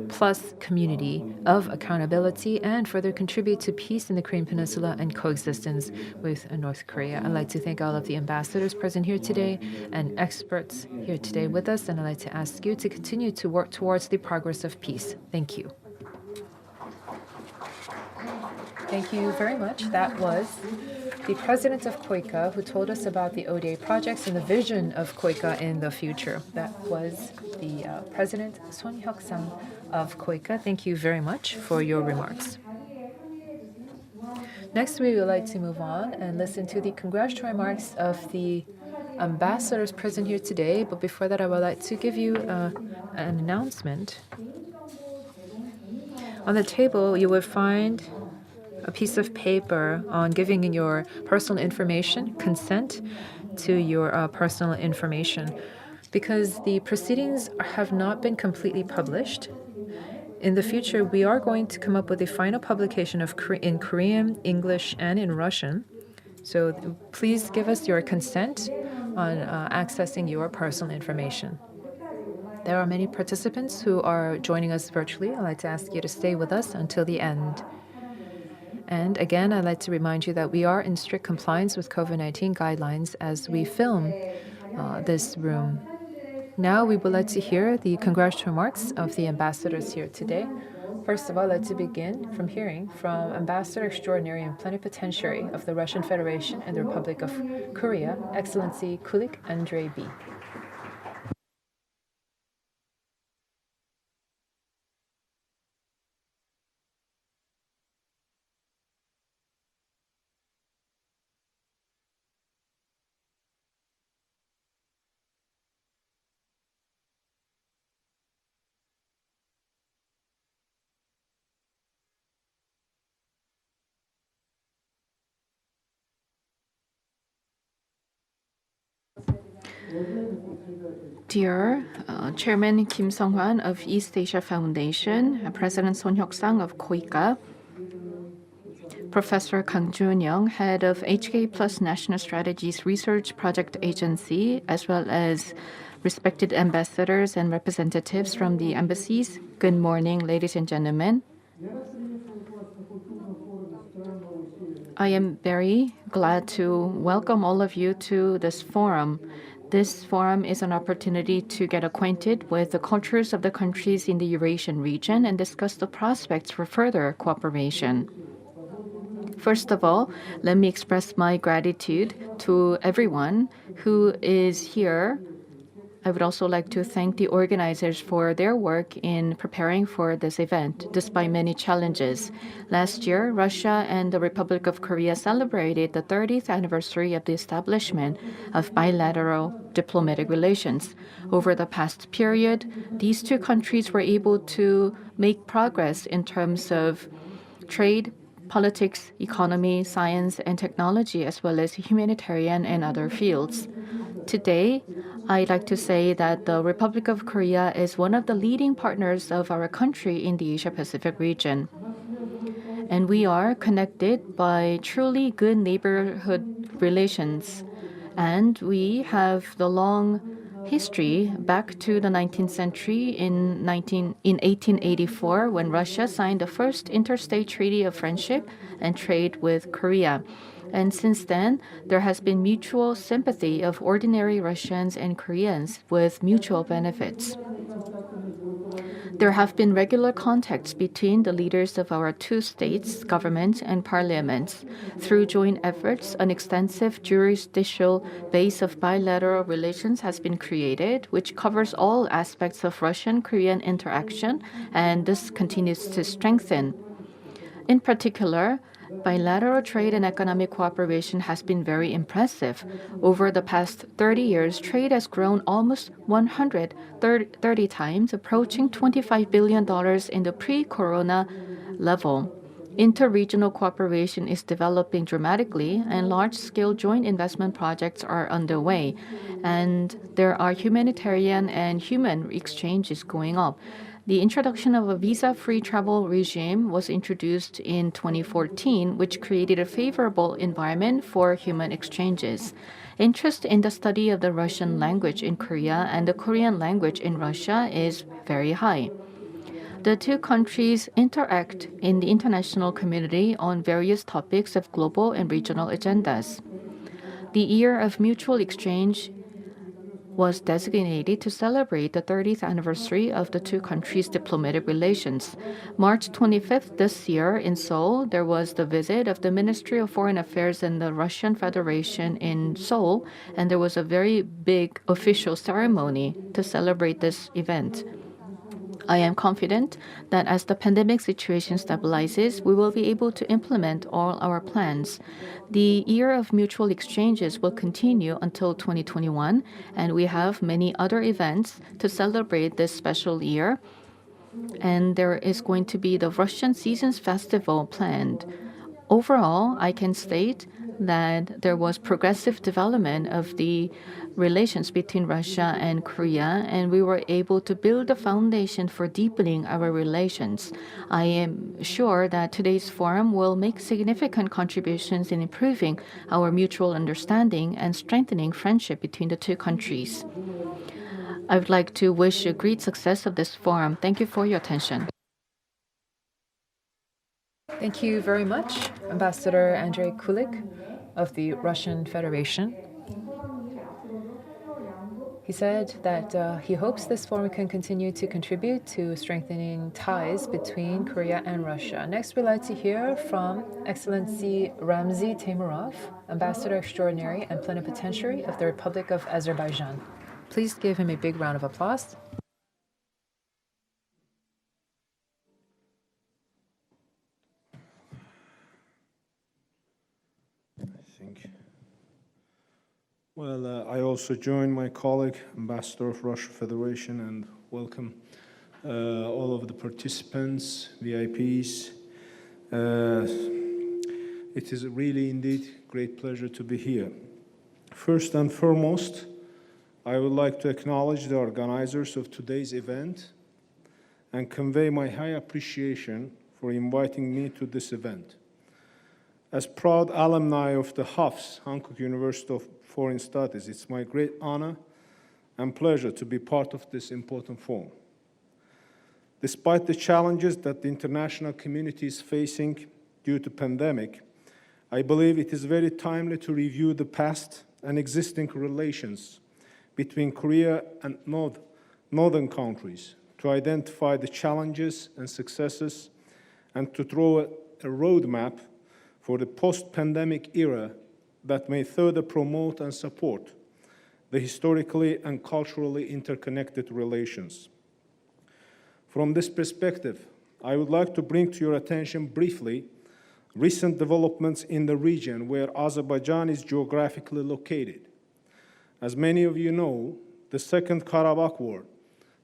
plus community of accountability and further contribute to peace in the Korean Peninsula and coexistence with North Korea. I'd like to thank all of the ambassadors present here today and experts here today with us, and I'd like to ask you to continue to work towards the progress of peace. Thank you. Thank you very much. That was the president of KOICA who told us about the ODA projects and the vision of KOICA in the future. That was the president, Sohn Hyuk-Sang of KOICA. Thank you very much for your remarks. Next, we would like to move on and listen to the congratulatory remarks of the ambassadors present here today. But before that, I would like to give you an announcement. On the table, you will find a piece of paper on giving in your personal information, consent to your personal information. Because the proceedings have not been completely published, in the future, we are going to come up with a final publication in Korean, English, and in Russian. So please give us your consent on accessing your personal information. There are many participants who are joining us virtually. I'd like to ask you to stay with us until the end. And again, I'd like to remind you that we are in strict compliance with COVID-19 guidelines as we film this room. Now we would like to hear the congratulatory remarks of the ambassadors here today. First of all, I'd like to begin from hearing from Ambassador Extraordinary and Plenipotentiary of the Russian Federation and the Republic of Korea, Excellency Kulik Andrei B. Dear Chairman Kim Sung-hwan of East Asia Foundation, President Hyuk-Sang of KOICA, Professor Jun Young, head of HK+ National Strategies Research Project Agency, as well as respected ambassadors and representatives from the embassies, good morning, ladies and gentlemen. I am very glad to welcome all of you to this forum. This forum is an opportunity to get acquainted with the cultures of the countries in the Eurasian region and discuss the prospects for further cooperation. First of all, let me express my gratitude to everyone who is here. I would also like to thank the organizers for their work in preparing for this event, despite many challenges. Last year, Russia and the Republic of Korea celebrated the 30th anniversary of the establishment of bilateral diplomatic relations. Over the past period, these two countries were able to make progress in terms of trade, politics, economy, science, and technology, as well as humanitarian and other fields. Today, I'd like to say that the Republic of Korea is one of the leading partners of our country in the Asia-Pacific region. And we are connected by truly good neighborhood relations. And we have the long history back to the 19th century in 1884 when Russia signed the first interstate treaty of friendship and trade with Korea. And since then, there has been mutual sympathy of ordinary Russians and Koreans with mutual benefits. There have been regular contacts between the leaders of our two states, governments, and parliaments. Through joint efforts, an extensive jurisdictional base of bilateral relations has been created, which covers all aspects of Russian-Korean interaction, and this continues to strengthen. In particular, bilateral trade and economic cooperation has been very impressive. Over the past 30 years, trade has grown almost 130 times, approaching $25 billion in the pre-corona level. Interregional cooperation is developing dramatically, and large-scale joint investment projects are underway. And there are humanitarian and human exchanges going up. The introduction of a visa-free travel regime was introduced in 2014, which created a favorable environment for human exchanges. Interest in the study of the Russian language in Korea and the Korean language in Russia is very high. The two countries interact in the international community on various topics of global and regional agendas. The Year of Mutual Exchange was designated to celebrate the 30th anniversary of the two countries' diplomatic relations. March 25th this year in Seoul, there was the visit of the Ministry of Foreign Affairs and the Russian Federation in Seoul, and there was a very big official ceremony to celebrate this event. I am confident that as the pandemic situation stabilizes, we will be able to implement all our plans. The Year of Mutual Exchanges will continue until 2021, and we have many other events to celebrate this special year. And there is going to be the Russian Seasons Festival planned. Overall, I can state that there was progressive development of the relations between Russia and Korea, and we were able to build a foundation for deepening our relations. I am sure that today's forum will make significant contributions in improving our mutual understanding and strengthening friendship between the two countries. I would like to wish a great success of this forum. Thank you for your attention. Thank you very much, Ambassador Andrei Kulik of the Russian Federation. He said that he hopes this forum can continue to contribute to strengthening ties between Korea and Russia. Next, we'd like to hear from Excellency Ramzi Teimurov, Ambassador Extraordinary and Plenipotentiary of the Republic of Azerbaijan. Please give him a big round of applause. Well, I also join my colleague, Ambassador of Russian Federation, and welcome all of the participants, VIPs. It is really indeed great pleasure to be here. First and foremost, I would like to acknowledge the organizers of today's event and convey my high appreciation for inviting me to this event. As proud alumni of the HUFS, Hankuk University of Foreign Studies, it's my great honor and pleasure to be part of this important forum. Despite the challenges that the international community is facing due to pandemic, I believe it is very timely to review the past and existing relations between Korea and northern countries to identify the challenges and successes and to draw a roadmap for the post-pandemic era that may further promote and support the historically and culturally interconnected relations. From this perspective, I would like to bring to your attention briefly recent developments in the region where Azerbaijan is geographically located. As many of you know, the Second Karabakh War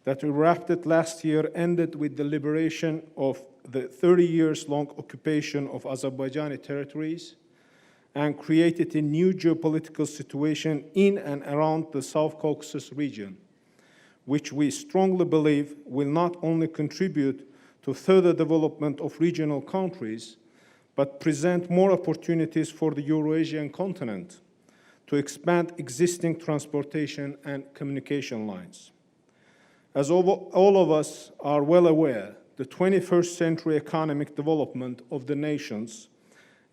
that erupted last year ended with the liberation of the 30 years long occupation of Azerbaijani territories and created a new geopolitical situation in and around the South Caucasus region, which we strongly believe will not only contribute to further development of regional countries, but present more opportunities for the Eurasian continent to expand existing transportation and communication lines. As all of us are well aware, the 21st century economic development of the nations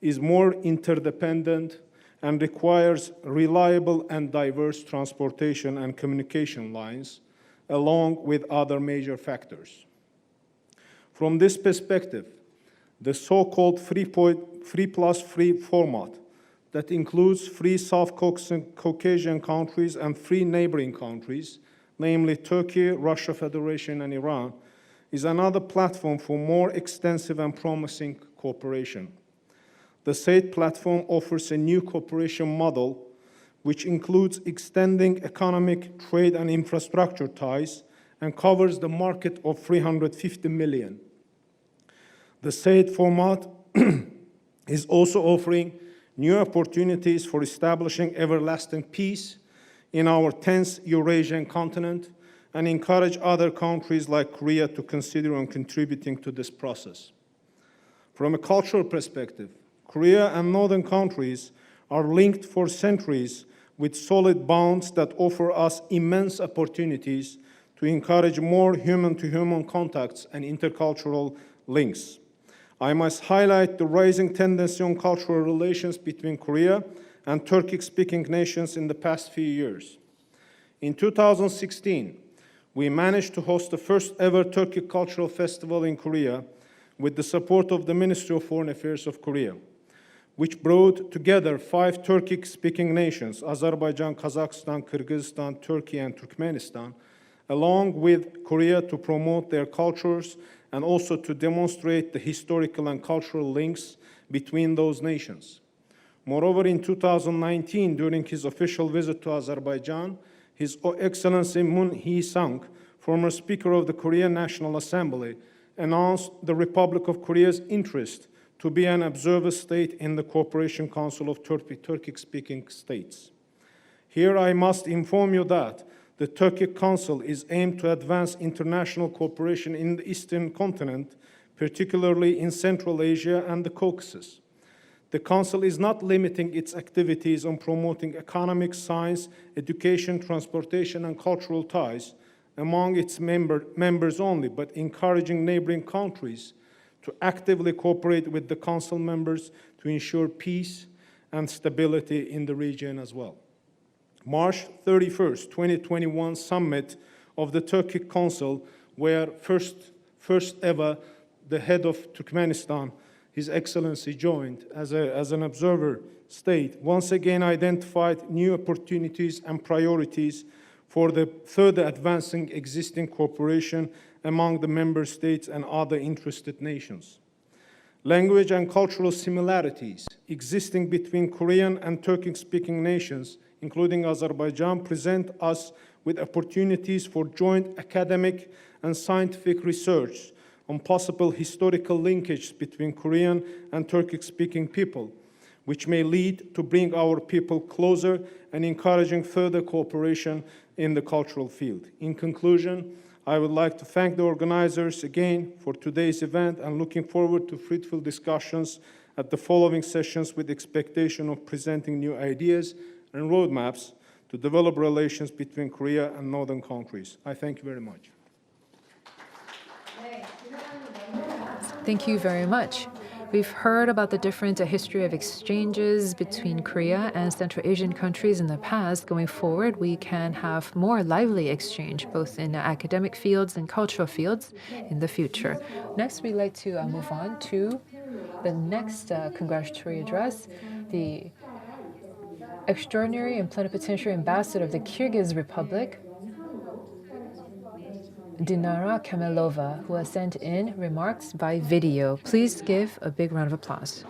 is more interdependent and requires reliable and diverse transportation and communication lines, along with other major factors. From this perspective, the so-called 3+3 format that includes free South Caucasian countries and free neighboring countries, namely Turkey, Russia Federation, and Iran, is another platform for more extensive and promising cooperation. The SAID platform offers a new cooperation model which includes extending economic, trade, and infrastructure ties and covers the market of 350 million. The SAID format is also offering new opportunities for establishing everlasting peace in our tense Eurasian continent and encourage other countries like Korea to consider and contributing to this process. From a cultural perspective, Korea and northern countries are linked for centuries with solid bonds that offer us immense opportunities to encourage more human-to-human contacts and intercultural links. I must highlight the rising tendency on cultural relations between Korea and Turkic-speaking nations in the past few years. In 2016, we managed to host the first ever Turkic Cultural Festival in Korea with the support of the Ministry of Foreign Affairs of Korea, which brought together 5 Turkic-speaking nations, Azerbaijan, Kazakhstan, Kyrgyzstan, Turkey, and Turkmenistan, along with Korea to promote their cultures and also to demonstrate the historical and cultural links between those nations. Moreover, in 2019, during his official visit to Azerbaijan, His Excellency Hye Sung, former Speaker of the Korean National Assembly, announced the Republic of Korea's interest to be an observer state in the Cooperation Council of Turkic-speaking states. Here I must inform you that the Turkic Council is aimed to advance international cooperation in the Eastern continent, particularly in Central Asia and the Caucasus. The Council is not limiting its activities on promoting economic, science, education, transportation, and cultural ties among its members only, but encouraging neighboring countries to actively cooperate with the Council members to ensure peace and stability in the region as well. March 31st, 2021 summit of the Turkic Council, where first ever the head of Turkmenistan, His Excellency, joined as an observer state, once again identified new opportunities and priorities for the further advancing existing cooperation among the member states and other interested nations. Language and cultural similarities existing between Korean and Turkic-speaking nations, including Azerbaijan, present us with opportunities for joint academic and scientific research on possible historical linkage between Korean and Turkic-speaking people, which may lead to bring our people closer and encouraging further cooperation in the cultural field. In conclusion, I would like to thank the organizers again for today's event and looking forward to fruitful discussions at the following sessions with expectation of presenting new ideas and roadmaps to develop relations between Korea and northern countries. I thank you very much. Thank you very much. We've heard about the different history of exchanges between Korea and Central Asian countries in the past. Going forward, we can have more lively exchange, both in academic fields and cultural fields in the future. Next, we'd like to move on to the next congratulatory address. The Extraordinary and Plenipotentiary Ambassador of the Kyrgyz Republic, Dinara Kamelova, who has sent in remarks by video. Please give a big round of applause.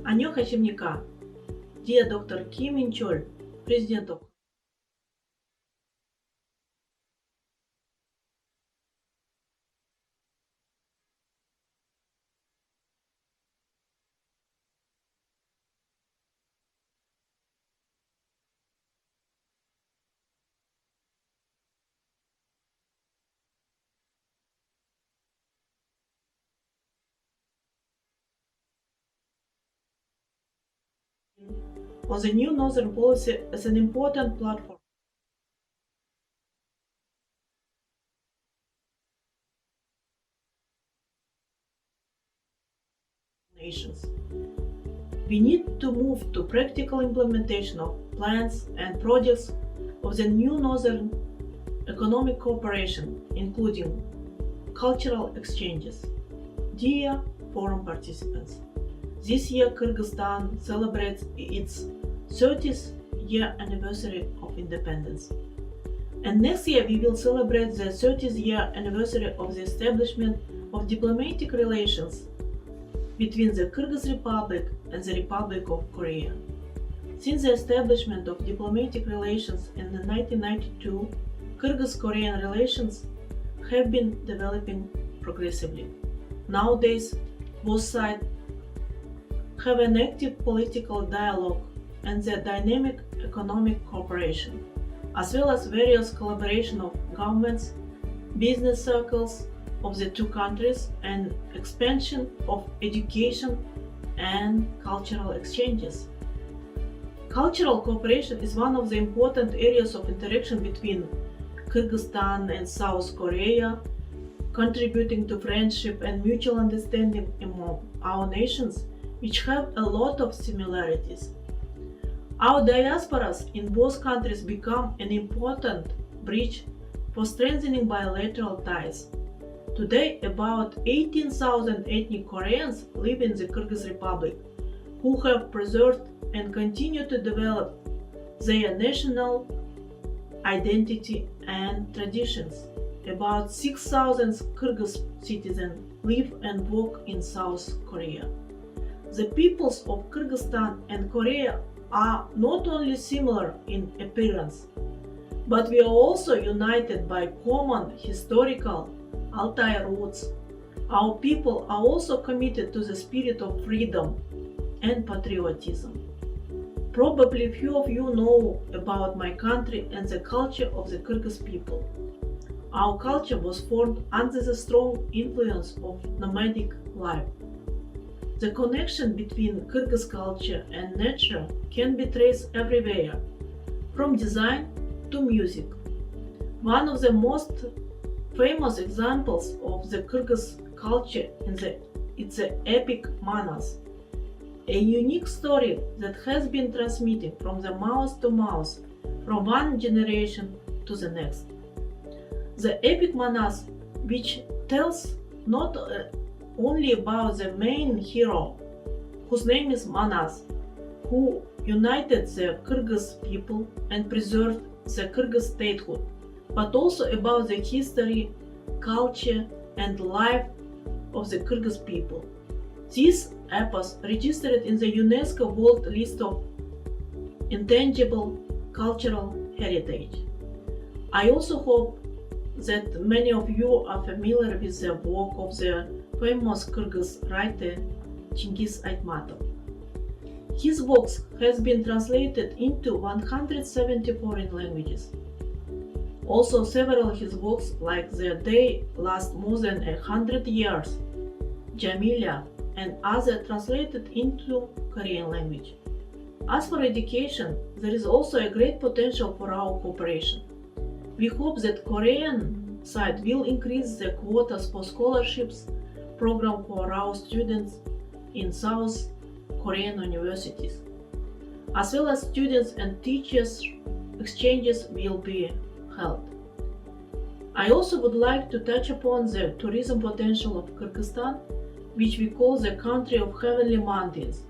안녕하십니까? Dear Dr. Kim In-chul, President of on the new Northern policy as an important platform nations. We need to move to practical implementation of plans and projects of the new Northern economic cooperation, including cultural exchanges. Dear forum participants, this year Kyrgyzstan celebrates its 30th year anniversary of independence. And next year we will celebrate the 30th year anniversary of the establishment of diplomatic relations between the Kyrgyz Republic and the Republic of Korea. Since the establishment of diplomatic relations in 1992, Kyrgyz-Korean relations have been developing progressively. Nowadays, both sides have an active political dialogue and the dynamic economic cooperation, as well as various collaboration of governments, business circles of the two countries, and expansion of education and cultural exchanges. Cultural cooperation is one of the important areas of interaction between Kyrgyzstan and South Korea, contributing to friendship and mutual understanding among our nations, which have a lot of similarities. Our diasporas in both countries become an important bridge for strengthening bilateral ties. Today, about 18,000 ethnic Koreans live in the Kyrgyz Republic, who have preserved and continue to develop their national identity and traditions. About 6,000 Kyrgyz citizens live and work in South Korea. The peoples of Kyrgyzstan and Korea are not only similar in appearance, but we are also united by common historical Altai roots. Our people are also committed to the spirit of freedom and patriotism. Probably few of you know about my country and the culture of the Kyrgyz people. Our culture was formed under the strong influence of nomadic life. The connection between Kyrgyz culture and nature can be traced everywhere, from design to music. One of the most famous examples of the Kyrgyz culture is the epic Manas, a unique story that has been transmitted from the mouth to mouth, from one generation to the next. The epic Manas, which tells not only about the main hero, whose name is Manas, who united the Kyrgyz people and preserved the Kyrgyz statehood, but also about the history, culture, and life of the Kyrgyz people. This epos registered in the UNESCO World List of Intangible Cultural Heritage. I also hope that many of you are familiar with the work of the famous Kyrgyz writer Chingiz Aytmatov. His works has been translated into 170 foreign languages. Also, several of his works, like The Day Last More Than 100 Years, Jamilia, and others, translated into Korean language. As for education, there is also a great potential for our cooperation. We hope that Korean side will increase the quotas for scholarships program for our students in South Korean universities, as well as students and teachers exchanges will be held. I also would like to touch upon the tourism potential of Kyrgyzstan, which we call the country of heavenly mountains,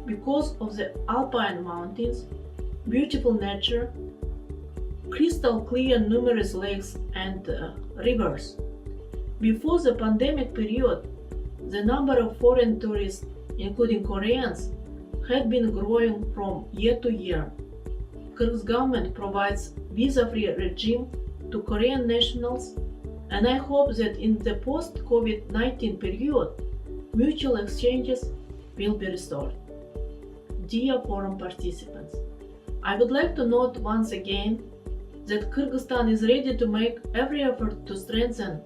because of the alpine mountains, beautiful nature, crystal clear numerous lakes and rivers. Before the pandemic period, the number of foreign tourists, including Koreans, had been growing from year to year. Kyrgyz government provides visa-free regime to Korean nationals, and I hope that in the post-COVID-19 period, mutual exchanges will be restored. Dear forum participants, I would like to note once again that Kyrgyzstan is ready to make every effort to strengthen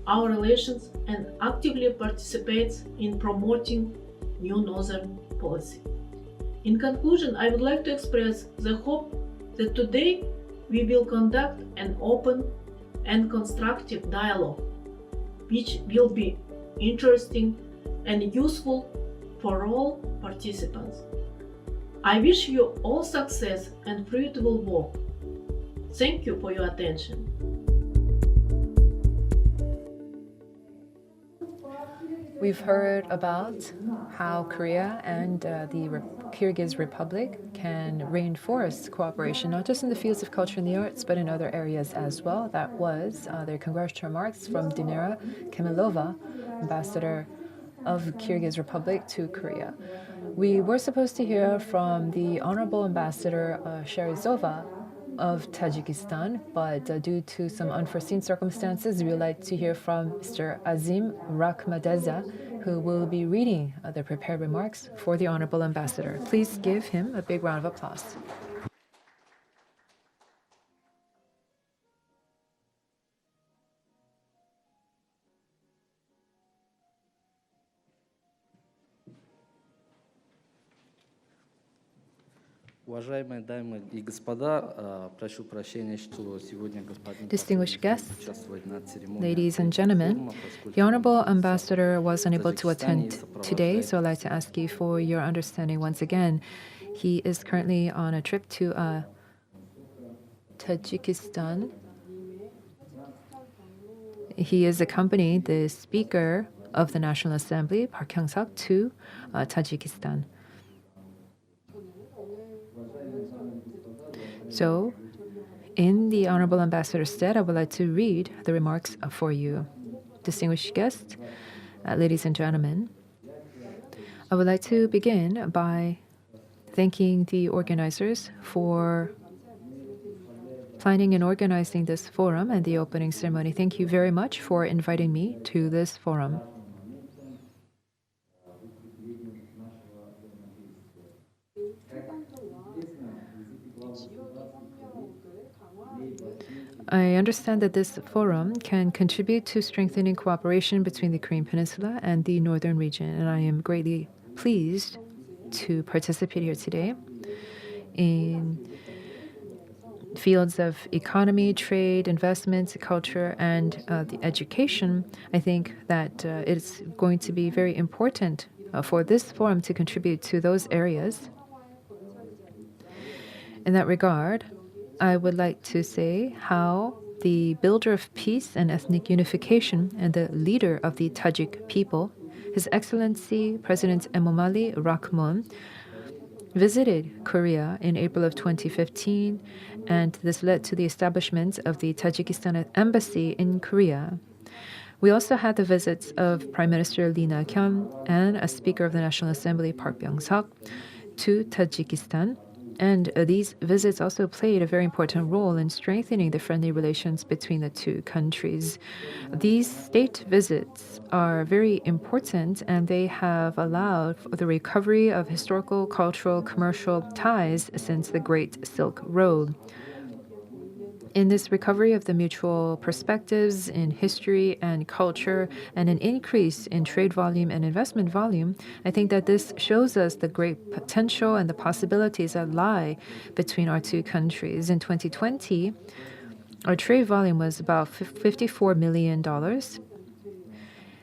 our relations and actively participates in promoting new northern policy. In conclusion, I would like to express the hope that today we will conduct an open and constructive dialogue, which will be interesting and useful for all participants. I wish you all success and fruitful work. Thank you for your attention. We've heard about how Korea and the Kyrgyz Republic can reinforce cooperation, not just in the fields of culture and the arts, but in other areas as well. That was their congratulatory remarks from Dinara Kamilova, Ambassador of Kyrgyz Republic to Korea. We were supposed to hear from the Honorable Ambassador Sherizova of Tajikistan, but due to some unforeseen circumstances, we would like to hear from Mr. Azim Rakhmadeza, who will be reading the prepared remarks for the Honorable Ambassador. Please give him a big round of applause. Уважаемые дамы и господа, прошу прощения, что сегодня господин Distinguished guests, участвовать на церемонии. ladies and gentlemen, the Honorable Ambassador was unable to attend today, so I'd like to ask you for your understanding once again. He is currently on a trip to Tajikistan. He is accompanying the Speaker of the National Assembly, Park Hyung-suk, to Tajikistan. So, in the Honorable Ambassador's stead, I would like to read the remarks for you. Distinguished guests, ladies and gentlemen, I would like to begin by thanking the organizers for planning and organizing this forum and the opening ceremony. Thank you very much for inviting me to this forum. I understand that this forum can contribute to strengthening cooperation between the Korean Peninsula and the northern region, and I am greatly pleased to participate here today in fields of economy, trade, investments, culture, and the education. I think that it's going to be very important for this forum to contribute to those areas. In that regard, I would like to say how the builder of peace and ethnic unification and the leader of the Tajik people, His Excellency President Emomali Rahmon, visited Korea in April of 2015, and this led to the establishment of the Tajikistan Embassy in Korea. We also had the visits of Prime Minister Lee Na-kyun and a Speaker of the National Assembly, Park Byung-seok, to Tajikistan. And these visits also played a very important role in strengthening the friendly relations between the two countries. These state visits are very important, and they have allowed for the recovery of historical, cultural, commercial ties since the Great Silk Road. In this recovery of the mutual perspectives in history and culture and an increase in trade volume and investment volume, I think that this shows us the great potential and the possibilities that lie between our two countries. In 2020, our trade volume was about $54 million.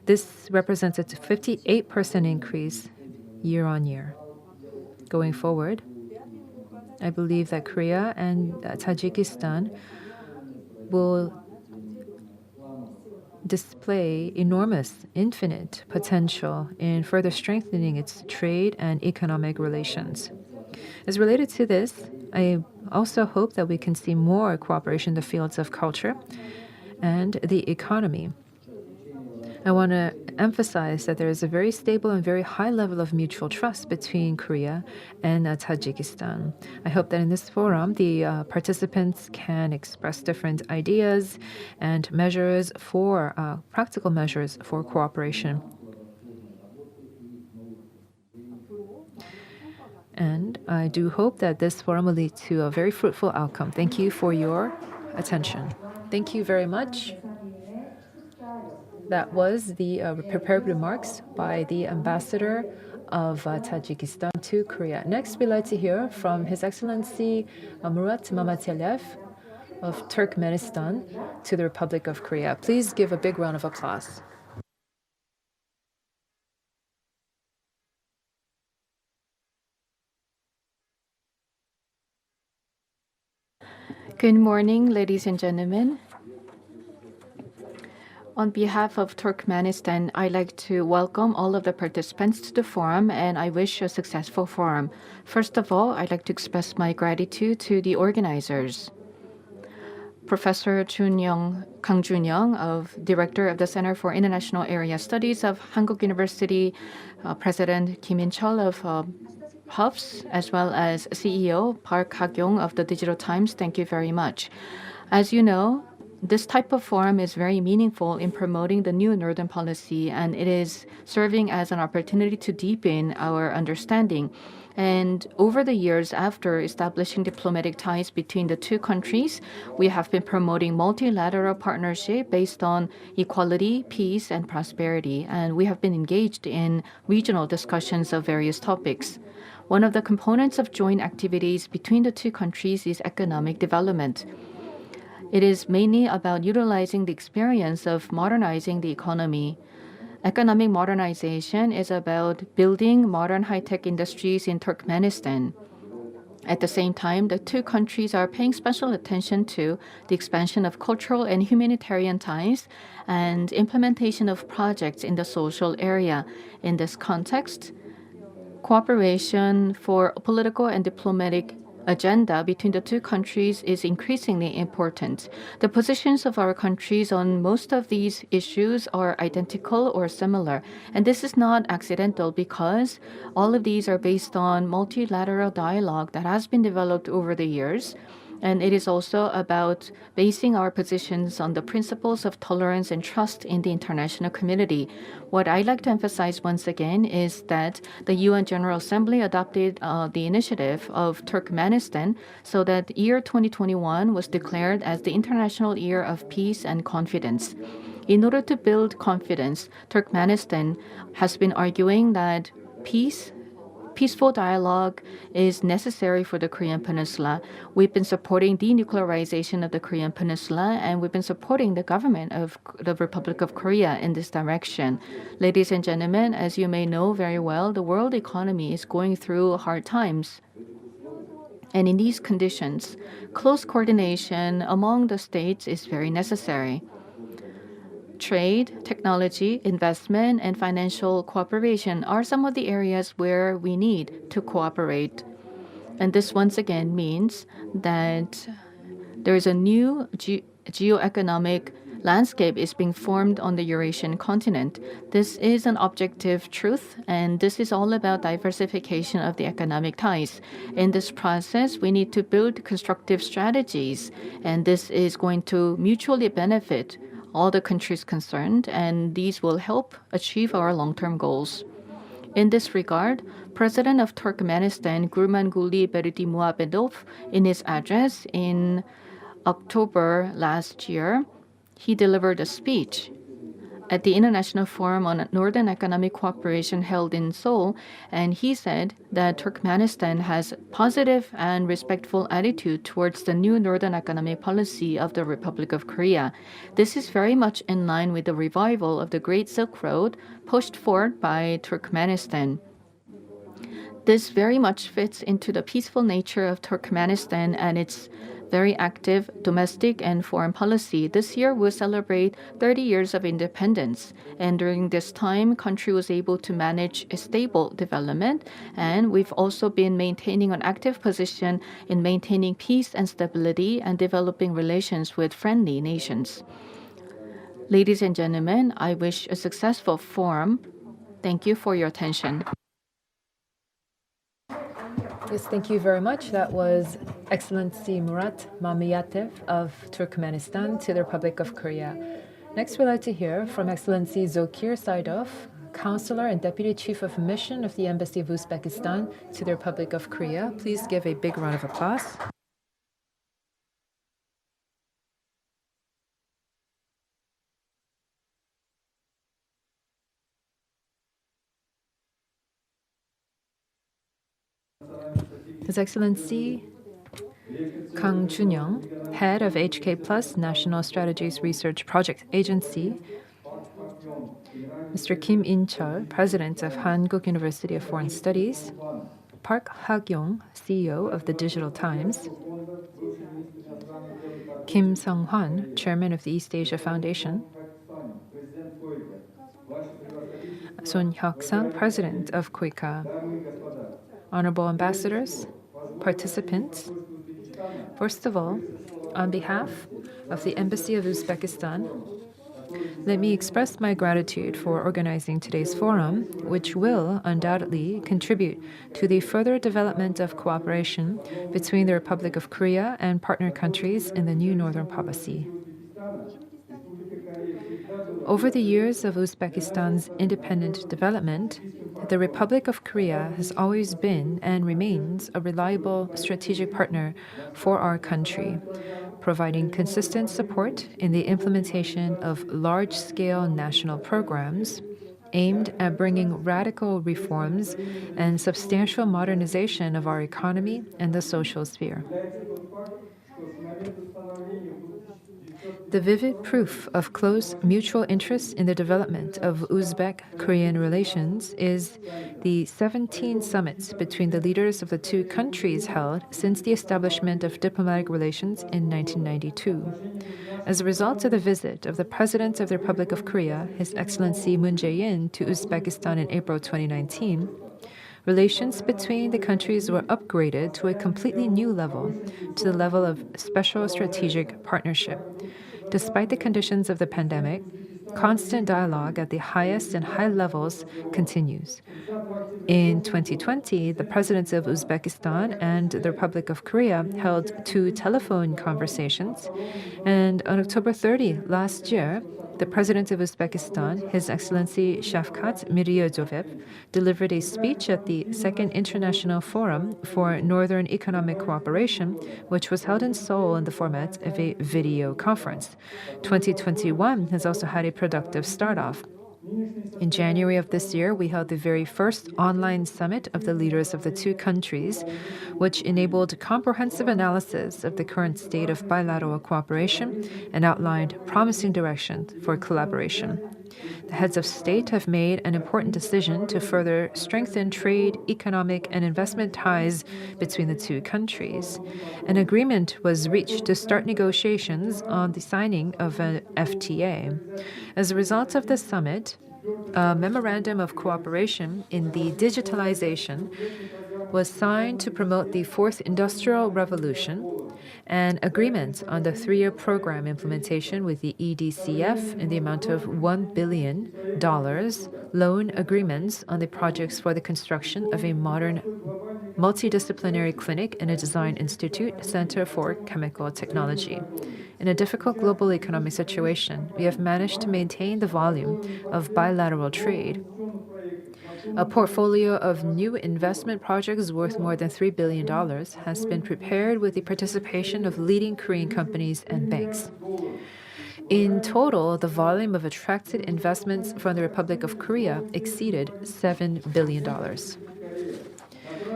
This represents a 58% increase year on year. Going forward, I believe that Korea and Tajikistan will display enormous, infinite potential in further strengthening its trade and economic relations. As related to this, I also hope that we can see more cooperation in the fields of culture and the economy. I want to emphasize that there is a very stable and very high level of mutual trust between Korea and Tajikistan. I hope that in this forum, the participants can express different ideas and measures for practical measures for cooperation. And I do hope that this forum will lead to a very fruitful outcome. Thank you for your attention. Thank you very much. That was the prepared remarks by the ambassador of Tajikistan to Korea. Next, we'd like to hear from His Excellency Murat Mamatialiev of Turkmenistan to the Republic of Korea. Please give a big round of applause. Good morning, ladies and gentlemen. On behalf of Turkmenistan, I'd like to welcome all of the participants to the forum, and I wish a successful forum. First of all, I'd like to express my gratitude to the organizers. Professor Jun Young, Kang Jun Young, Director of the Center for International Area Studies of Hankuk University, President Kim In-chul of HUFS, as well as CEO Park HakYong of the Digital-Times. Thank you very much. As you know, this type of forum is very meaningful in promoting the new Northern policy, and it is serving as an opportunity to deepen our understanding. And over the years after establishing diplomatic ties between the two countries, we have been promoting multilateral partnership based on equality, peace, and prosperity. And we have been engaged in regional discussions of various topics. One of the components of joint activities between the two countries is economic development. It is mainly about utilizing the experience of modernizing the economy. Economic modernization is about building modern high-tech industries in Turkmenistan. At the same time, the two countries are paying special attention to the expansion of cultural and humanitarian ties and implementation of projects in the social area. In this context, cooperation for political and diplomatic agenda between the two countries is increasingly important. The positions of our countries on most of these issues are identical or similar, and this is not accidental because all of these are based on multilateral dialogue that has been developed over the years. And it is also about basing our positions on the principles of tolerance and trust in the international community. What I'd like to emphasize once again is that the UN General Assembly adopted the initiative of Turkmenistan so that year 2021 was declared as the International Year of Peace and Confidence. In order to build confidence, Turkmenistan has been arguing that peaceful dialogue is necessary for the Korean Peninsula. We've been supporting denuclearization of the Korean Peninsula, and we've been supporting the government of the Republic of Korea in this direction. Ladies and gentlemen, as you may know very well, the world economy is going through hard times. And in these conditions, close coordination among the states is very necessary. Trade, technology, investment, and financial cooperation are some of the areas where we need to cooperate. And this once again means that there is a new geoeconomic landscape is being formed on the Eurasian continent. This is an objective truth, and this is all about diversification of the economic ties. In this process, we need to build constructive strategies, and this is going to mutually benefit all the countries concerned, and these will help achieve our long-term goals. In this regard, President of Turkmenistan, Gurbanguly Berdimuhamedov, in his address in October last year, he delivered a speech at the International Forum on Northern Economic Cooperation held in Seoul, and he said that Turkmenistan has positive and respectful attitude towards the new Northern economic policy of the Republic of Korea. This is very much in line with the revival of the Great Silk Road pushed forward by Turkmenistan. This very much fits into the peaceful nature of Turkmenistan and its very active domestic and foreign policy. This year we'll celebrate 30 years of independence, and during this time, country was able to manage a stable development, and we've also been maintaining an active position in maintaining peace and stability and developing relations with friendly nations. Ladies and gentlemen, I wish a successful forum. Thank you for your attention. Yes, thank you very much. That was Excellency Murat Mamiatev of Turkmenistan to the Republic of Korea. Next, we'd like to hear from Excellency Zokir Saidov, Counselor and Deputy Chief of Mission of the Embassy of Uzbekistan to the Republic of Korea. Please give a big round of applause. His Excellency Kang Jun Young, Head of HK+ National Strategies Research Project Agency, Mr. Kim In-chul, President of Hankuk University of Foreign Studies, Park HakYong, CEO of the Digital Times, Kim Sung-hwan, Chairman of the East Asia Foundation, Sohn Hyuk-Sang, President of KOICA, Honorable Ambassadors, participants. First of all, on behalf of the Embassy of Uzbekistan, let me express my gratitude for organizing today's forum, which will undoubtedly contribute to the further development of cooperation between the Republic of Korea and partner countries in the new Northern Policy. Over the years of Uzbekistan's independent development, the Republic of Korea has always been and remains a reliable strategic partner for our country, providing consistent support in the implementation of large-scale national programs aimed at bringing radical reforms and substantial modernization of our economy and the social sphere. The vivid proof of close mutual interest in the development of Uzbek-Korean relations is the 17 summits between the leaders of the two countries held since the establishment of diplomatic relations in 1992. As a result of the visit of the President of the Republic of Korea, His Excellency Moon Jae-in, to Uzbekistan in April 2019, relations between the countries were upgraded to a completely new level, to the level of special strategic partnership. Despite the conditions of the pandemic, constant dialogue at the highest and high levels continues. In 2020, the presidents of Uzbekistan and the Republic of Korea held 2 telephone conversations, and on October 30 last year, the President of Uzbekistan, His Excellency Shavkat Mirziyoyev, delivered a speech at the Second International Forum for Northern Economic Cooperation, which was held in Seoul in the format of a video conference. 2021 has also had a productive start-off. In January of this year, we held the very first online summit of the leaders of the 2 countries, which enabled comprehensive analysis of the current state of bilateral cooperation and outlined promising directions for collaboration. The heads of state have made an important decision to further strengthen trade, economic, and investment ties between the 2 countries. An agreement was reached to start negotiations on the signing of an FTA. As a result of the summit, a memorandum of cooperation in the digitalization was signed to promote the 4th Industrial Revolution, and agreement on the 3-year program implementation with the EDCF in the amount of $1 billion, loan agreements on the projects for the construction of a modern multidisciplinary clinic and a design institute center for chemical technology. In a difficult global economic situation, we have managed to maintain the volume of bilateral trade. A portfolio of new investment projects worth more than $3 billion has been prepared with the participation of leading Korean companies and banks. In total, the volume of attracted investments from the Republic of Korea exceeded $7 billion.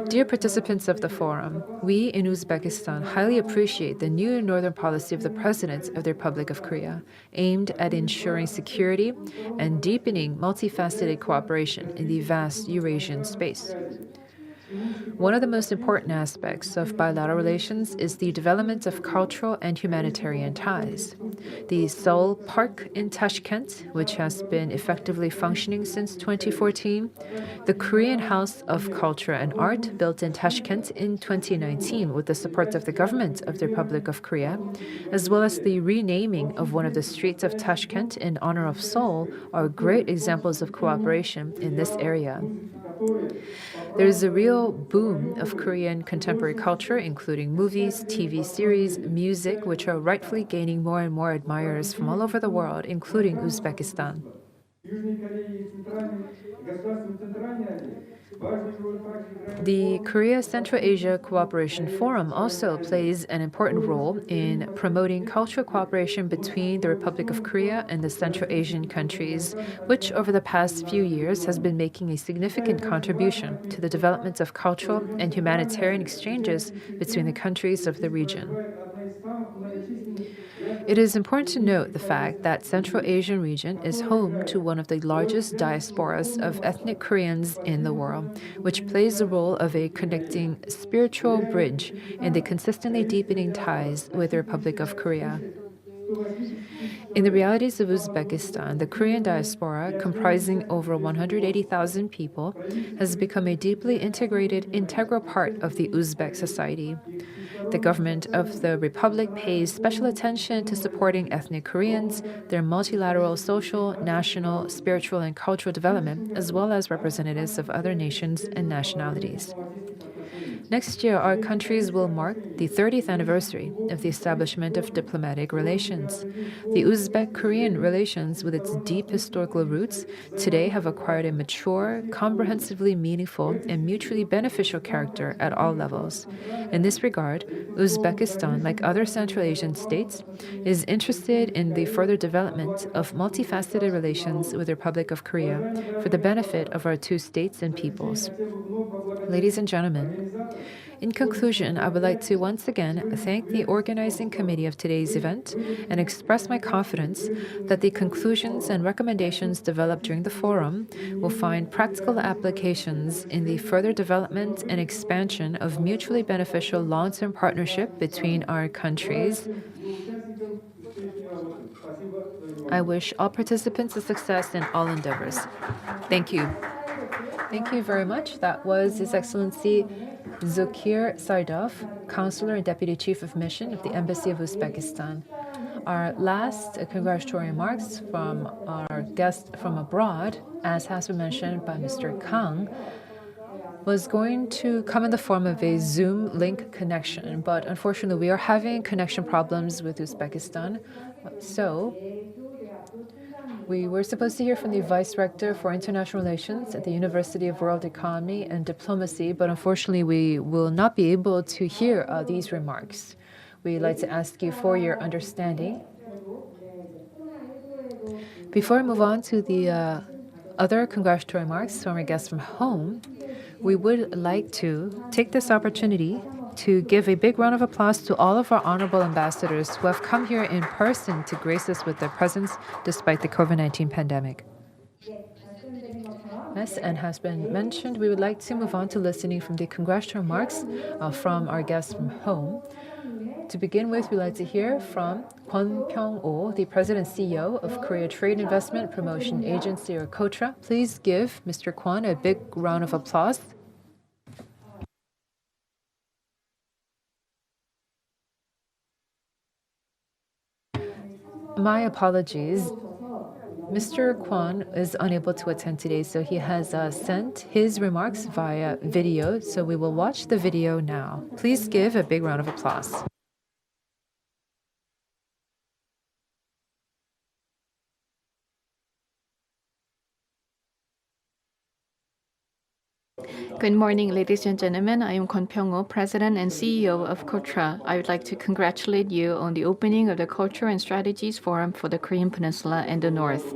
Dear participants of the forum, we in Uzbekistan highly appreciate the new northern policy of the President of the Republic of Korea, aimed at ensuring security and deepening multifaceted cooperation in the vast Eurasian space. One of the most important aspects of bilateral relations is the development of cultural and humanitarian ties. The Seoul Park in Tashkent, which has been effectively functioning since 2014, the Korean House of Culture and Art, built in Tashkent in 2019 with the support of the government of the Republic of Korea, as well as the renaming of one of the streets of Tashkent in honor of Seoul, are great examples of cooperation in this area. There is a real boom of Korean contemporary culture, including movies, TV series, music, which are rightfully gaining more and more admirers from all over the world, including Uzbekistan. The Korea Central Asia Cooperation Forum also plays an important role in promoting cultural cooperation between the Republic of Korea and the Central Asian countries, which over the past few years has been making a significant contribution to the development of cultural and humanitarian exchanges between the countries of the region. It is important to note the fact that Central Asian region is home to one of the largest diasporas of ethnic Koreans in the world, which plays the role of a connecting spiritual bridge in the consistently deepening ties with the Republic of Korea. In the realities of Uzbekistan, the Korean diaspora, comprising over 180,000 people, has become a deeply integrated, integral part of the Uzbek society. The government of the Republic pays special attention to supporting ethnic Koreans, their multilateral social, national, spiritual, and cultural development, as well as representatives of other nations and nationalities. Next year, our countries will mark the 30th anniversary of the establishment of diplomatic relations. The Uzbek-Korean relations, with its deep historical roots, today have acquired a mature, comprehensively meaningful, and mutually beneficial character at all levels. In this regard, Uzbekistan, like other Central Asian states, is interested in the further development of multifaceted relations with the Republic of Korea for the benefit of our 2 states and peoples. Ladies and gentlemen, in conclusion, I would like to once again thank the organizing committee of today's event and express my confidence that the conclusions and recommendations developed during the forum will find practical applications in the further development and expansion of mutually beneficial long-term partnership between our countries. I wish all participants a success in all endeavors. Thank you. Thank you very much. That was His Excellency Zokir Saidov, Counselor and Deputy Chief of Mission of the Embassy of Uzbekistan. Our last congratulatory remarks from our guest from abroad, as has been mentioned by Mr. Kang, was going to come in the form of a Zoom link connection, but unfortunately we are having connection problems with Uzbekistan. So we were supposed to hear from the Vice Rector for International Relations at the University of World Economy and Diplomacy, but unfortunately we will not be able to hear these remarks. We'd like to ask you for your understanding. Before we move on to the other congratulatory remarks from our guests from home, we would like to take this opportunity to give a big round of applause to all of our honorable ambassadors who have come here in person to grace us with their presence despite the COVID-19 pandemic. Yes, and has been mentioned, we would like to move on to listening from the congratulatory remarks from our guests from home. To begin with, we'd like to hear from Kwon Pyong-oh, the President and CEO of Korea Trade Investment Promotion Agency, or KOTRA. Please give Mr. Kwon a big round of applause. My apologies. Mr. Kwon is unable to attend today, so he has sent his remarks via video, so we will watch the video now. Please give a big round of applause. Good morning, ladies and gentlemen. I am Kwon Pyong-oh, President and CEO of KOTRA. I would like to congratulate you on the opening of the Culture and Strategies Forum for the Korean Peninsula and the North.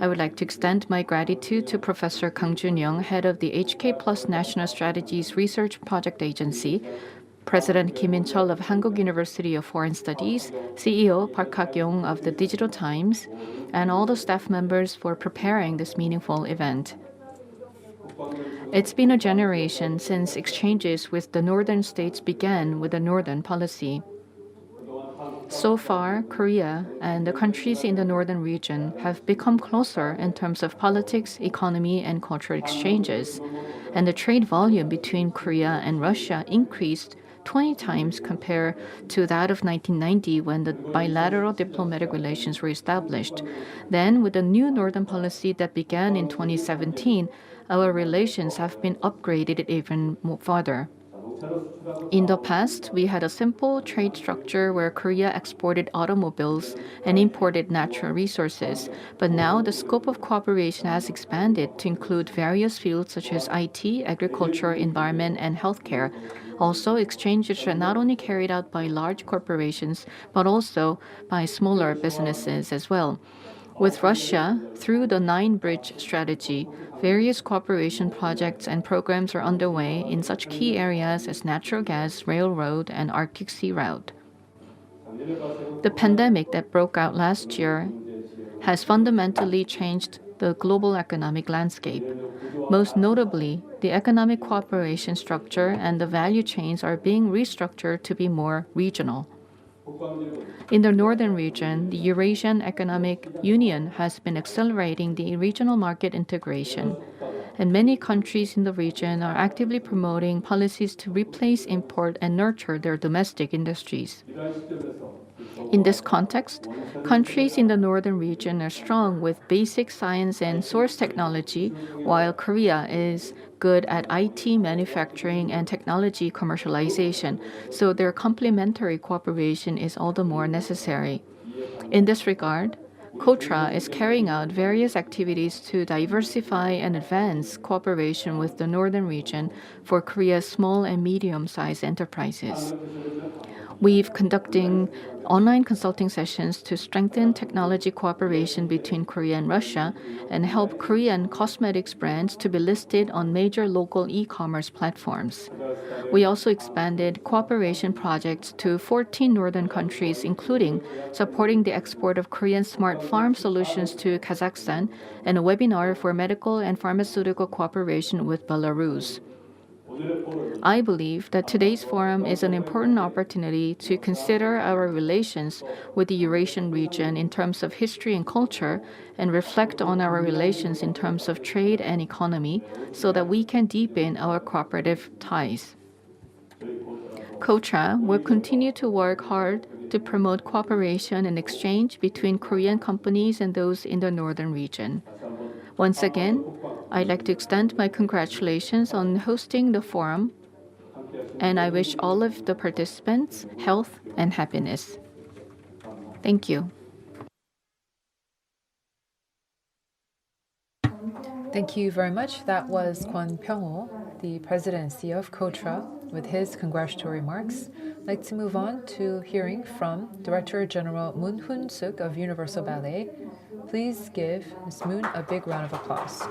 I would like to extend my gratitude to Professor Jun Young, head of the HK+ National Strategies Research Project Agency, President Kim In-chul of Hankuk University of Foreign Studies, CEO Park HakYong of the Digital Times, and all the staff members for preparing this meaningful event. It's been a generation since exchanges with the northern states began with the Northern Policy. So far, Korea and the countries in the northern region have become closer in terms of politics, economy, and cultural exchanges, and the trade volume between Korea and Russia increased 20 times compared to that of 1990 when the bilateral diplomatic relations were established. Then, with the new Northern Policy that began in 2017, our relations have been upgraded even further. In the past, we had a simple trade structure where Korea exported automobiles and imported natural resources, but now the scope of cooperation has expanded to include various fields such as IT, agriculture, environment, and healthcare. Also, exchanges are not only carried out by large corporations, but also by smaller businesses as well. With Russia, through the Nine-Bridge strategy, various cooperation projects and programs are underway in such key areas as natural gas, railroad, and Arctic Sea Route. The pandemic that broke out last year has fundamentally changed the global economic landscape. Most notably, the economic cooperation structure and the value chains are being restructured to be more regional. In the northern region, the Eurasian Economic Union has been accelerating the regional market integration, and many countries in the region are actively promoting policies to replace import and nurture their domestic industries. In this context, countries in the northern region are strong with basic science and source technology, while Korea is good at IT manufacturing and technology commercialization, so their complementary cooperation is all the more necessary. In this regard, KOTRA is carrying out various activities to diversify and advance cooperation with the northern region for Korea's small and medium-sized enterprises. We've conducting online consulting sessions to strengthen technology cooperation between Korea and Russia and help Korean cosmetics brands to be listed on major local e-commerce platforms. We also expanded cooperation projects to 14 northern countries, including supporting the export of Korean smart farm solutions to Kazakhstan and a webinar for medical and pharmaceutical cooperation with Belarus. I believe that today's forum is an important opportunity to consider our relations with the Eurasian region in terms of history and culture and reflect on our relations in terms of trade and economy so that we can deepen our cooperative ties. KOICA will continue to work hard to promote cooperation and exchange between Korean companies and those in the northern region. Once again, I'd like to extend my congratulations on hosting the forum, and I wish all of the participants health and happiness. Thank you. Thank you very much. That was Kwon Pyong-ho, the president and CEO of KOICA, with his congratulatory remarks. I'd like to move on to hearing from Director General Moon Hoon-suk of Universal Ballet. Please give Ms. Moon a big round of applause.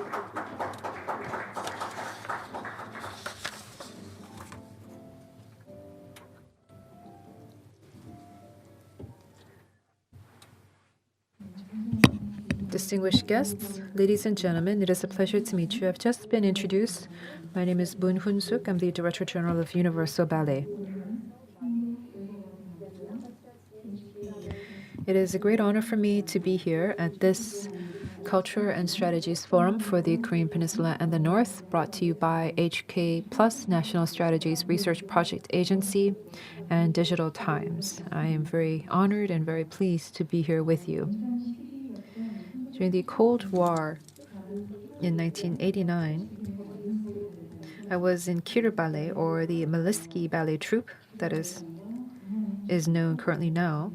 Distinguished guests, ladies and gentlemen, it is a pleasure to meet you. I've just been introduced. My name is Moon Hoon-suk. I'm the Director General of Universal Ballet. It is a great honor for me to be here at this Culture and Strategies Forum for the Korean Peninsula and the North, brought to you by HK+ National Strategies Research Project Agency and Digital Times. I am very honored and very pleased to be here with you. During the Cold War in 1989, I was in Kir Ballet, or the Maliski Ballet Troupe, that is known currently now.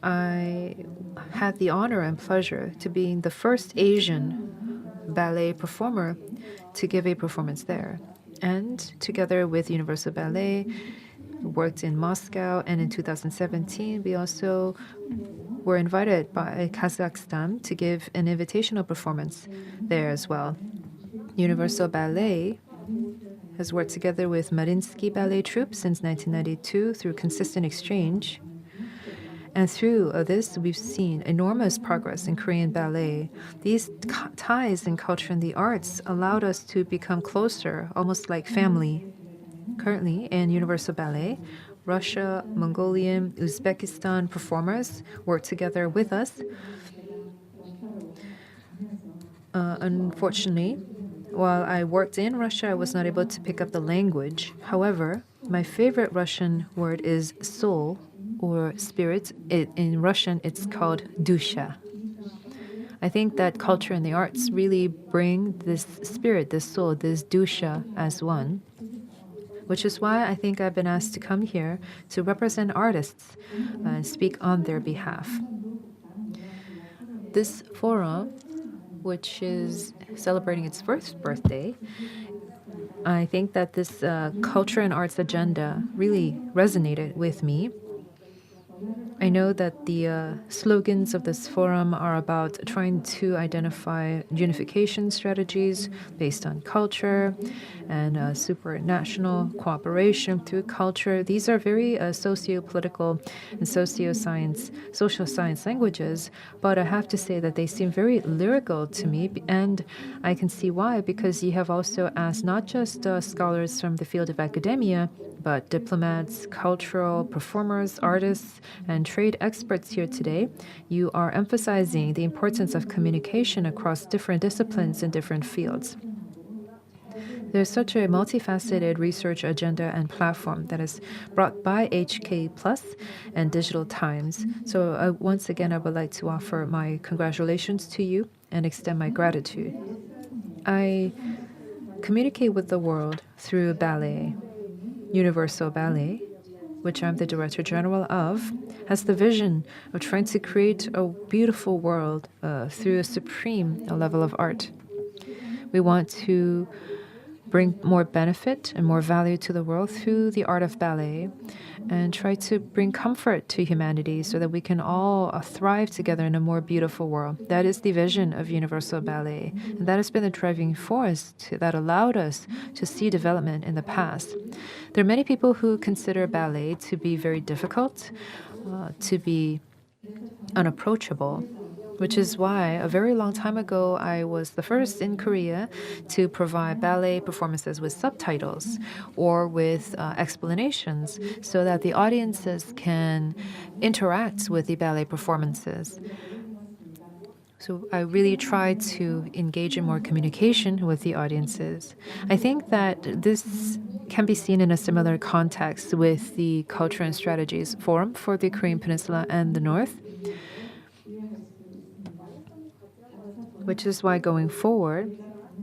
I had the honor and pleasure to be the first Asian ballet performer to give a performance there. And together with Universal Ballet, worked in Moscow, and in 2017, we also were invited by Kazakhstan to give an invitational performance there as well. Universal Ballet has worked together with Mariinsky Ballet Troupe since 1992 through consistent exchange. And through this, we've seen enormous progress in Korean ballet. These ties in culture and the arts allowed us to become closer, almost like family. Currently, in Universal Ballet, Russia, Mongolian, Uzbekistan performers work together with us. Unfortunately, while I worked in Russia, I was not able to pick up the language. However, my favorite Russian word is soul, or spirit. In Russian, it's called dusha. I think that culture and the arts really bring this spirit, this soul, this dusha as one, which is why I think I've been asked to come here to represent artists and speak on their behalf. This forum, which is celebrating its first birthday, I think that this culture and arts agenda really resonated with me. I know that the slogans of this forum are about trying to identify unification strategies based on culture and supranational cooperation through culture. These are very socio-political and social science languages, but I have to say that they seem very lyrical to me, and I can see why, because you have also asked not just scholars from the field of academia, but diplomats, cultural performers, artists, and trade experts here today. You are emphasizing the importance of communication across different disciplines and different fields. There's such a multifaceted research agenda and platform that is brought by HK+ and Digital Times. So once again, I would like to offer my congratulations to you and extend my gratitude. I communicate with the world through ballet. Universal Ballet, which I'm the Director General of, has the vision of trying to create a beautiful world through a supreme level of art. We want to bring more benefit and more value to the world through the art of ballet and try to bring comfort to humanity so that we can all thrive together in a more beautiful world. That is the vision of Universal Ballet. And that has been the driving force that allowed us to see development in the past. There are many people who consider ballet to be very difficult, to be unapproachable. which is why a very long time ago I was the first in Korea to provide ballet performances with subtitles or with explanations so that the audiences can interact with the ballet performances. So I really try to engage in more communication with the audiences. I think that this can be seen in a similar context with the Culture and Strategies Forum for the Korean Peninsula and the North, which is why going forward,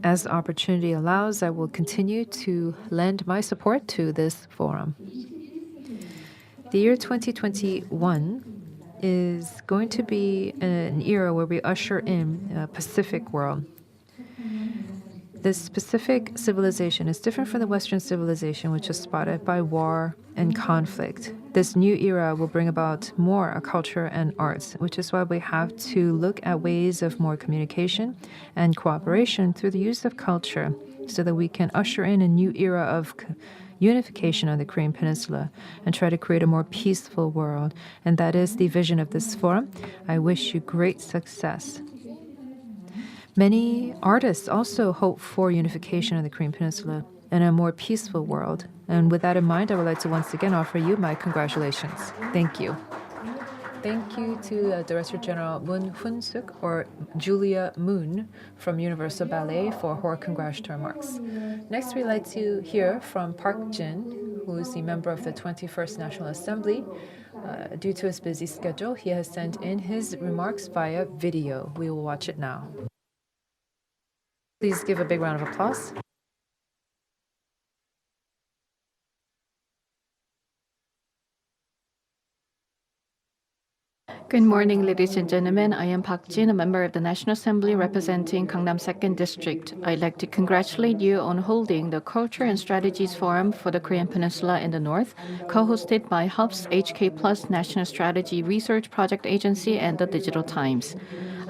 as the opportunity allows, I will continue to lend my support to this forum. The year 2021 is going to be an era where we usher in a Pacific world. This Pacific civilization is different from the Western civilization, which is spotted by war and conflict. This new era will bring about more culture and arts, which is why we have to look at ways of more communication and cooperation through the use of culture so that we can usher in a new era of unification on the Korean Peninsula and try to create a more peaceful world. And that is the vision of this forum. I wish you great success. Many artists also hope for unification on the Korean Peninsula and a more peaceful world. And with that in mind, I would like to once again offer you my congratulations. Thank you. Thank you to Director General Moon Hoon-suk, or Julia Moon, from Universal Ballet for her congratulatory remarks. Next, we'd like to hear from Park Jin, who is the member of the 21st National Assembly. Due to his busy schedule, he has sent in his remarks via video. We will watch it now. Please give a big round of applause. Good morning, ladies and gentlemen. I am Park Jin, a member of the National Assembly representing Gangnam 2nd District. I'd like to congratulate you on holding the Culture and Strategies Forum for the Korean Peninsula in the North, co-hosted by HUB's HK+ National Strategy Research Project Agency and the Digital Times.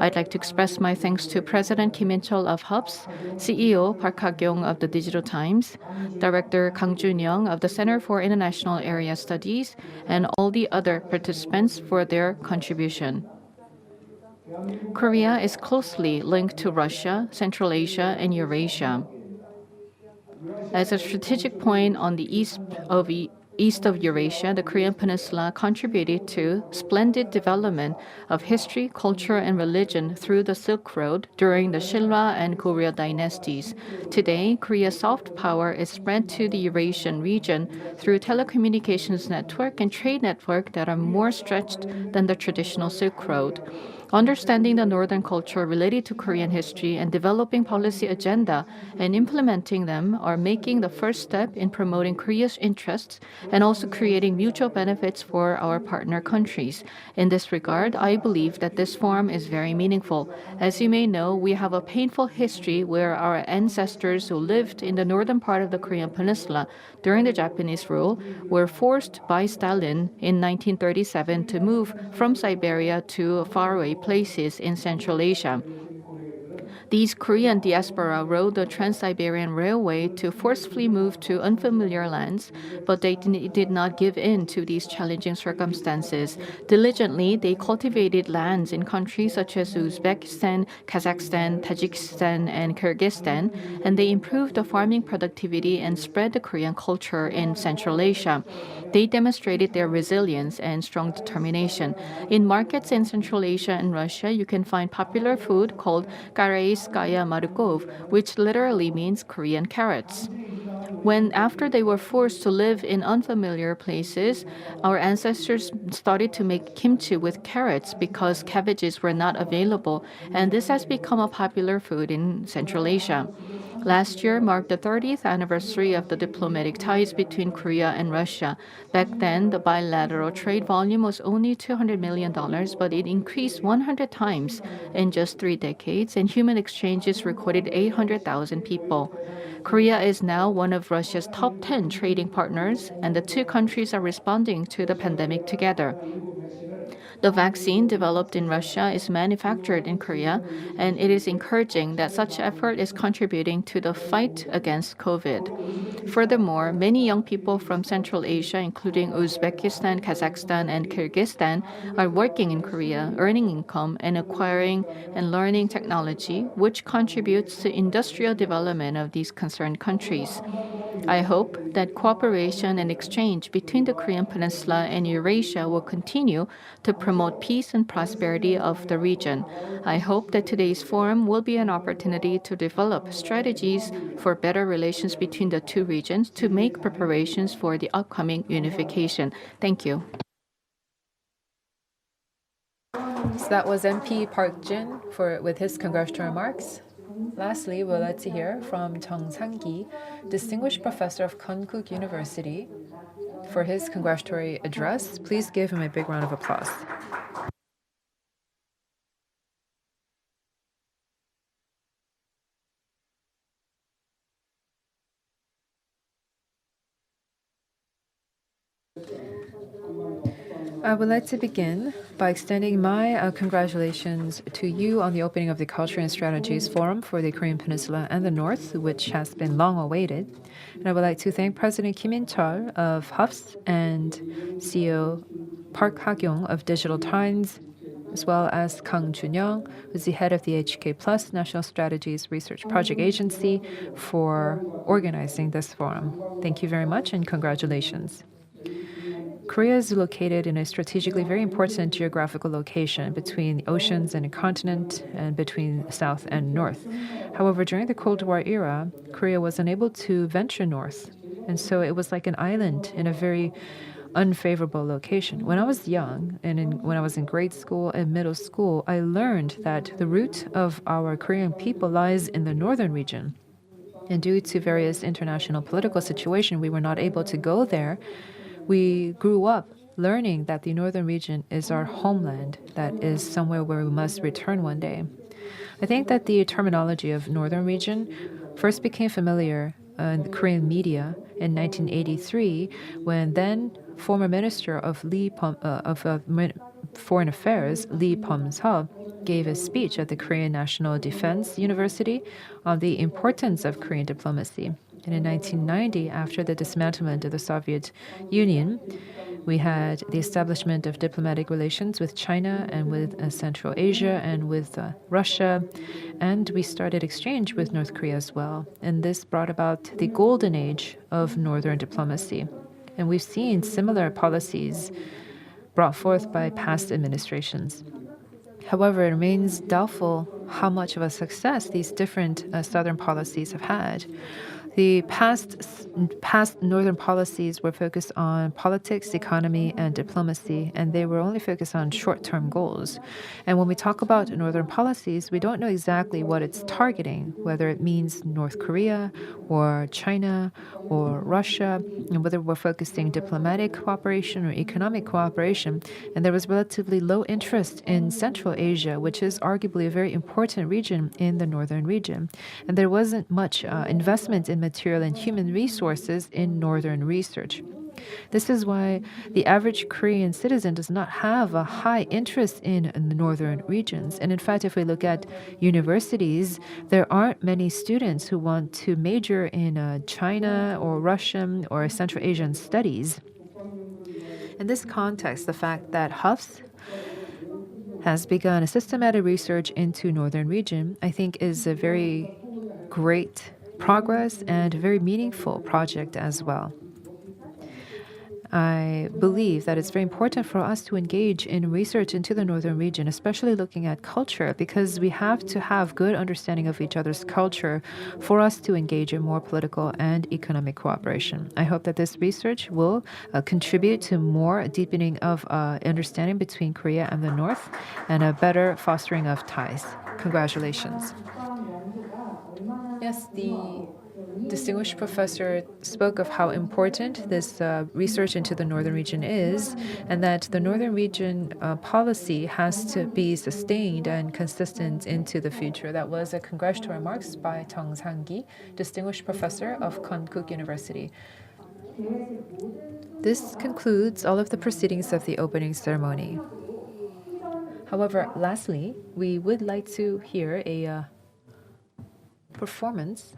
I'd like to express my thanks to President Kim In-chul of HUBs, CEO Park HakYong of the Digital Times, Director Jun Young of the Center for International Area Studies, and all the other participants for their contribution. Korea is closely linked to Russia, Central Asia, and Eurasia. As a strategic point on the east of Eurasia, the Korean Peninsula contributed to splendid development of history, culture, and religion through the Silk Road during the Shilla and Goryeo dynasties. Today, Korea's soft power is spread to the Eurasian region through telecommunications network and trade network that are more stretched than the traditional Silk Road. Understanding the northern culture related to Korean history and developing policy agenda and implementing them are making the first step in promoting Korea's interests and also creating mutual benefits for our partner countries. In this regard, I believe that this forum is very meaningful. As you may know, we have a painful history where our ancestors who lived in the northern part of the Korean Peninsula during the Japanese rule were forced by Stalin in 1937 to move from Siberia to faraway places in Central Asia. These Korean diaspora rode the Trans-Siberian Railway to forcefully move to unfamiliar lands, but they did not give in to these challenging circumstances. Diligently, they cultivated lands in countries such as Uzbekistan, Kazakhstan, Tajikistan, and Kyrgyzstan, and they improved the farming productivity and spread the Korean culture in Central Asia. They demonstrated their resilience and strong determination. In markets in Central Asia and Russia, you can find popular food called Karaïskaya Marukov, which literally means Korean carrots. When after they were forced to live in unfamiliar places, our ancestors started to make kimchi with carrots because cabbages were not available, and this has become a popular food in Central Asia. Last year marked the 30th anniversary of the diplomatic ties between Korea and Russia. Back then, the bilateral trade volume was only $200 million, but it increased 100 times in just 3 decades, and human exchanges recorded 800,000 people. Korea is now one of Russia's top 10 trading partners, and the two countries are responding to the pandemic together. The vaccine developed in Russia is manufactured in Korea, and it is encouraging that such effort is contributing to the fight against COVID. Furthermore, many young people from Central Asia, including Uzbekistan, Kazakhstan, and Kyrgyzstan, are working in Korea, earning income and acquiring and learning technology, which contributes to industrial development of these concerned countries. I hope that cooperation and exchange between the Korean Peninsula and Eurasia will continue to promote peace and prosperity of the region. I hope that today's forum will be an opportunity to develop strategies for better relations between the two regions to make preparations for the upcoming unification. Thank you. So that was MP Park Jin with his congressional remarks. Lastly, we'd like to hear from Jung Sang-gi, Distinguished Professor of Hankuk University, for his congratulatory address. Please give him a big round of applause. I would like to begin by extending my congratulations to you on the opening of the Culture and Strategies Forum for the Korean Peninsula and the North, which has been long awaited. And I would like to thank President Kim In-chul of HUFS and CEO Park HakYong of Digital Times, as well as Kang Jun Young, who's the head of the HK+ National Strategies Research Project Agency, for organizing this forum. Thank you very much and congratulations. Korea is located in a strategically very important geographical location between the oceans and a continent and between south and north. However, during the Cold War era, Korea was unable to venture north, and so it was like an island in a very unfavorable location. When I was young and when I was in grade school and middle school, I learned that the root of our Korean people lies in the northern region. And due to various international political situations, we were not able to go there. We grew up learning that the northern region is our homeland, that is somewhere where we must return one day. I think that the terminology of northern region first became familiar in the Korean media in 1983 when then former Minister of Foreign Affairs Lee Pum-seo gave a speech at the Korean National Defense University on the importance of Korean diplomacy. And in 1990, after the dismantlement of the Soviet Union, we had the establishment of diplomatic relations with China and with Central Asia and with Russia. And we started exchange with North Korea as well. And this brought about the golden age of northern diplomacy. And we've seen similar policies brought forth by past administrations. However, it remains doubtful how much of a success these different southern policies have had. The past northern policies were focused on politics, economy, and diplomacy, and they were only focused on short-term goals. And when we talk about northern policies, we don't know exactly what it's targeting, whether it means North Korea or China or Russia, and whether we're focusing diplomatic cooperation or economic cooperation. And there was relatively low interest in Central Asia, which is arguably a very important region in the northern region. And there wasn't much investment in material and human resources in northern research. This is why the average Korean citizen does not have a high interest in the northern regions. And in fact, if we look at universities, there aren't many students who want to major in China or Russian or Central Asian studies. In this context, the fact that HUFS has begun a systematic research into northern region, I think is a very great progress and a very meaningful project as well. I believe that it's very important for us to engage in research into the northern region, especially looking at culture, because we have to have good understanding of each other's culture for us to engage in more political and economic cooperation. I hope that this research will contribute to more deepening of understanding between Korea and the North and a better fostering of ties. Congratulations. Yes, the distinguished professor spoke of how important this research into the northern region is, and that the northern region policy has to be sustained and consistent into the future. That was a congratulatory remarks by Jung Sang-gi, distinguished professor of Hankuk University. This concludes all of the proceedings of the opening ceremony. However, lastly, we would like to hear a performance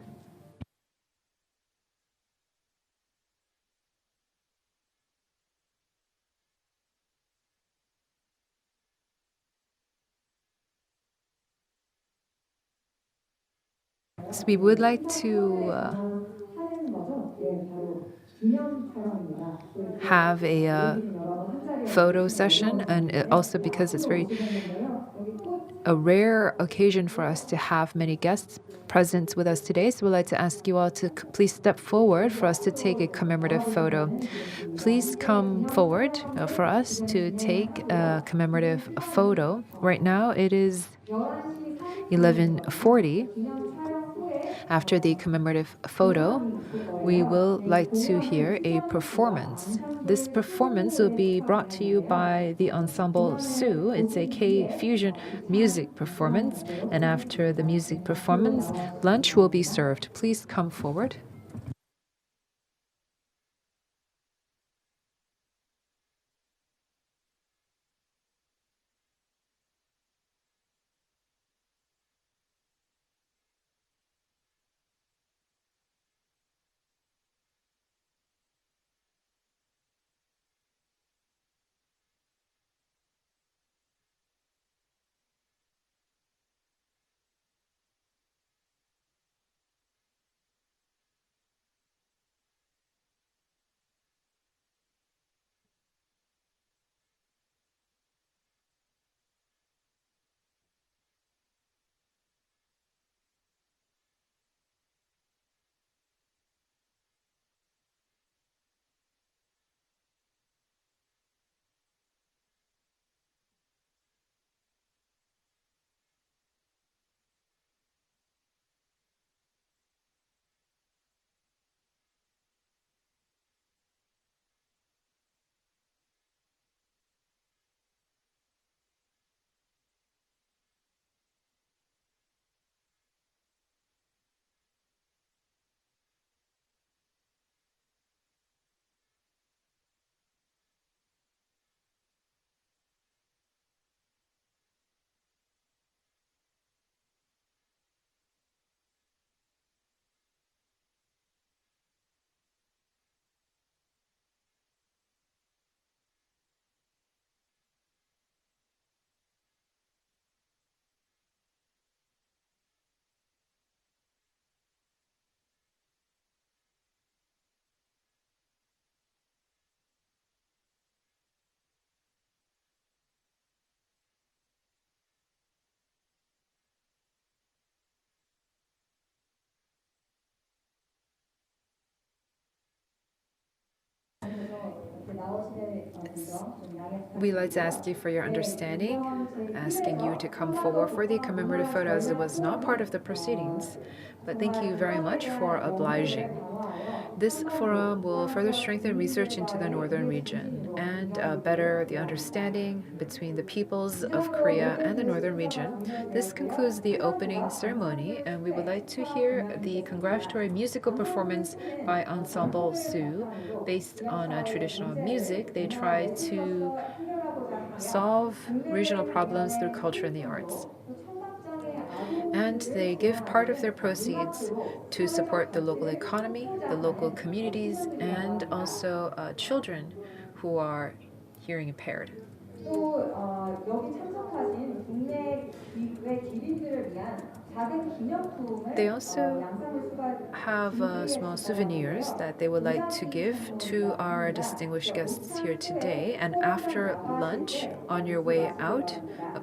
So we would like to have a photo session, and also because it's a rare occasion for us to have many guests present with us today, so we'd like to ask you all to please step forward for us to take a commemorative photo. Please come forward for us to take a commemorative photo. Right now it is 11:40. After the commemorative photo, we will like to hear a performance. This performance will be brought to you by the ensemble Sue. It's a K-fusion music performance, and after the music performance, lunch will be served. Please come forward. We'd like to ask you for your understanding, asking you to come forward for the commemorative photo as it was not part of the proceedings, but thank you very much for obliging. This forum will further strengthen research into the northern region and better the understanding between the peoples of Korea and the northern region. This concludes the opening ceremony, and we would like to hear the congratulatory musical performance by Ensemble Sue. Based on traditional music, they try to solve regional problems through culture and the arts. And they give part of their proceeds to support the local economy, the local communities, and also children who are hearing impaired. 또 여기 참석하신 국내 기린들을 위한 작은 기념품을 They also 양상을 수가 have small souvenirs that they would like to give to our distinguished guests here today. And after lunch, on your way out,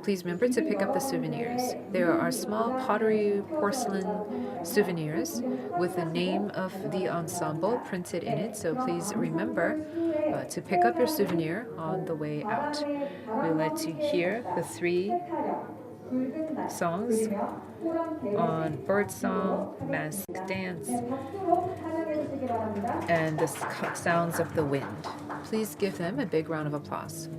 please remember to pick up the souvenirs. There are small pottery porcelain souvenirs with the name of the ensemble printed in it, so please remember to pick up your souvenir on the way out. We would like to hear the three songs on birdsong, mask dance, and the sounds of the wind. Please give them a big round of applause.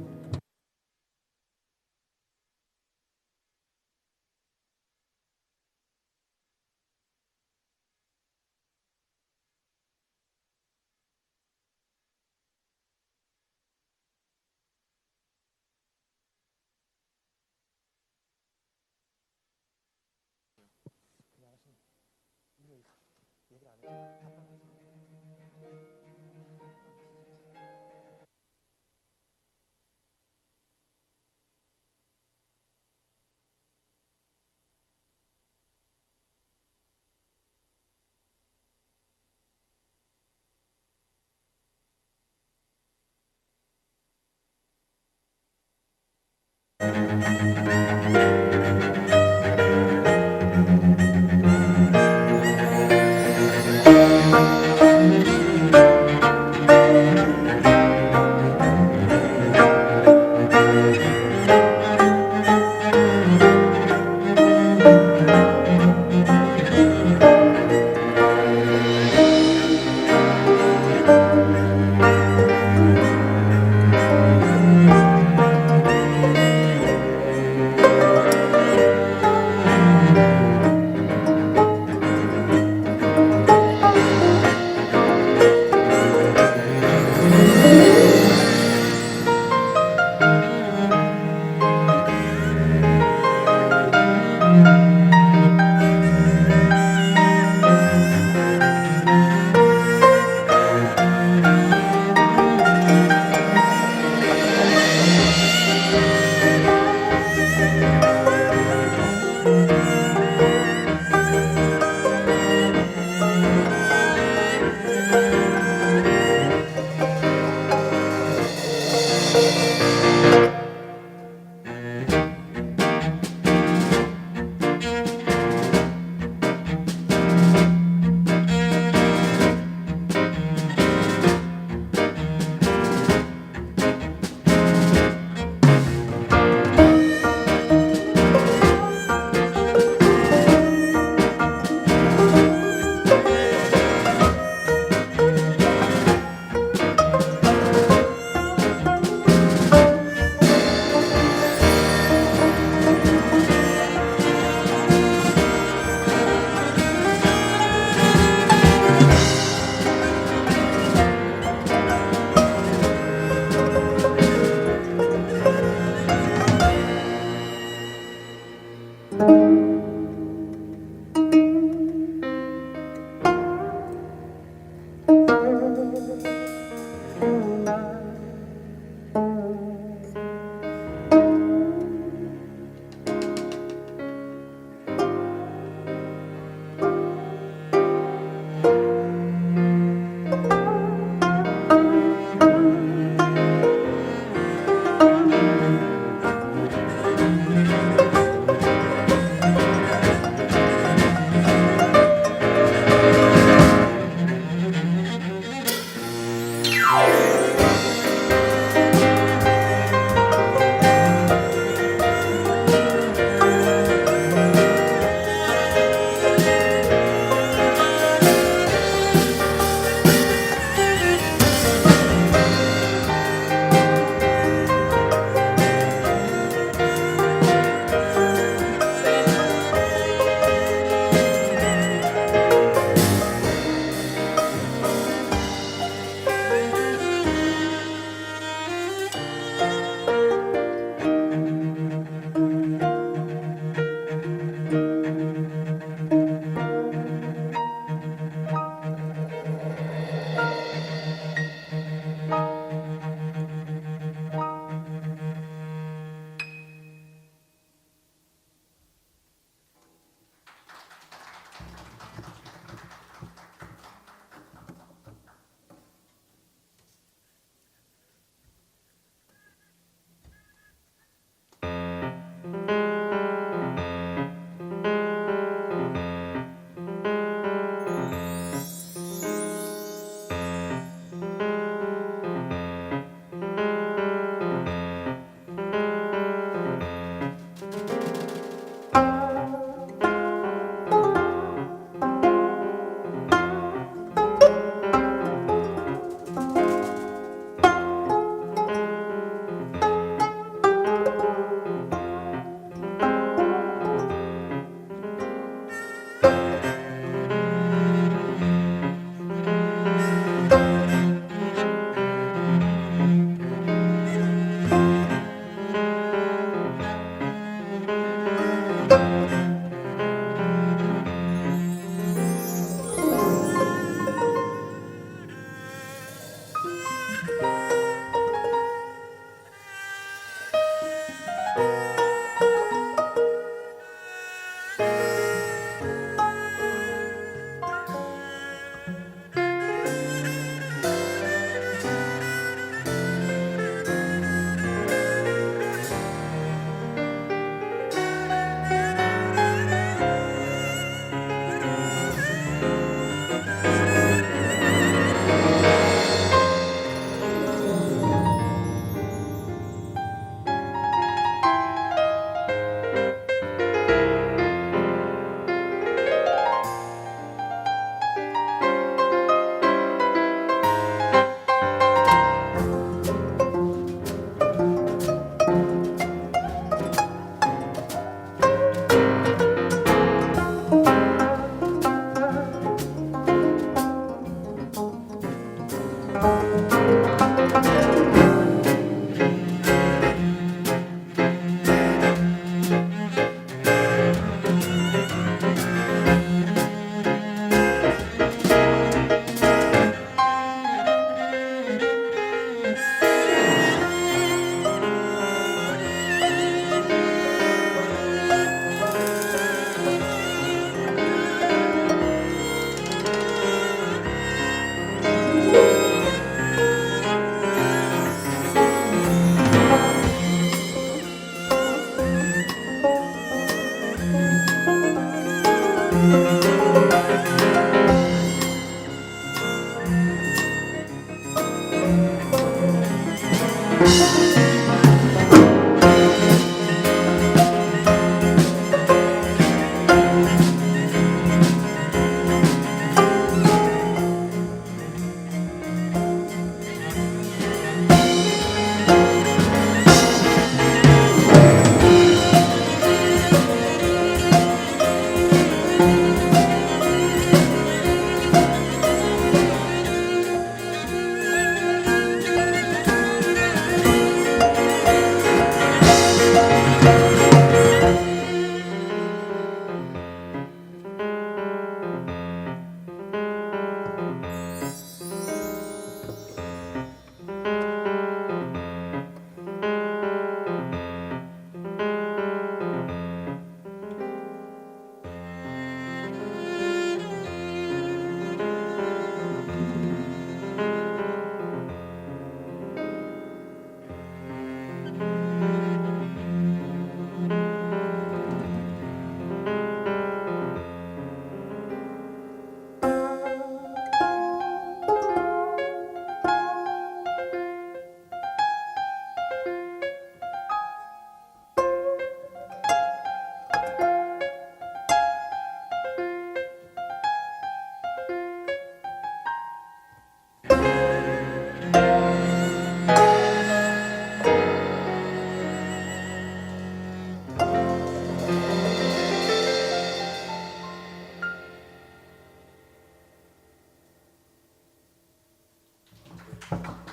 you.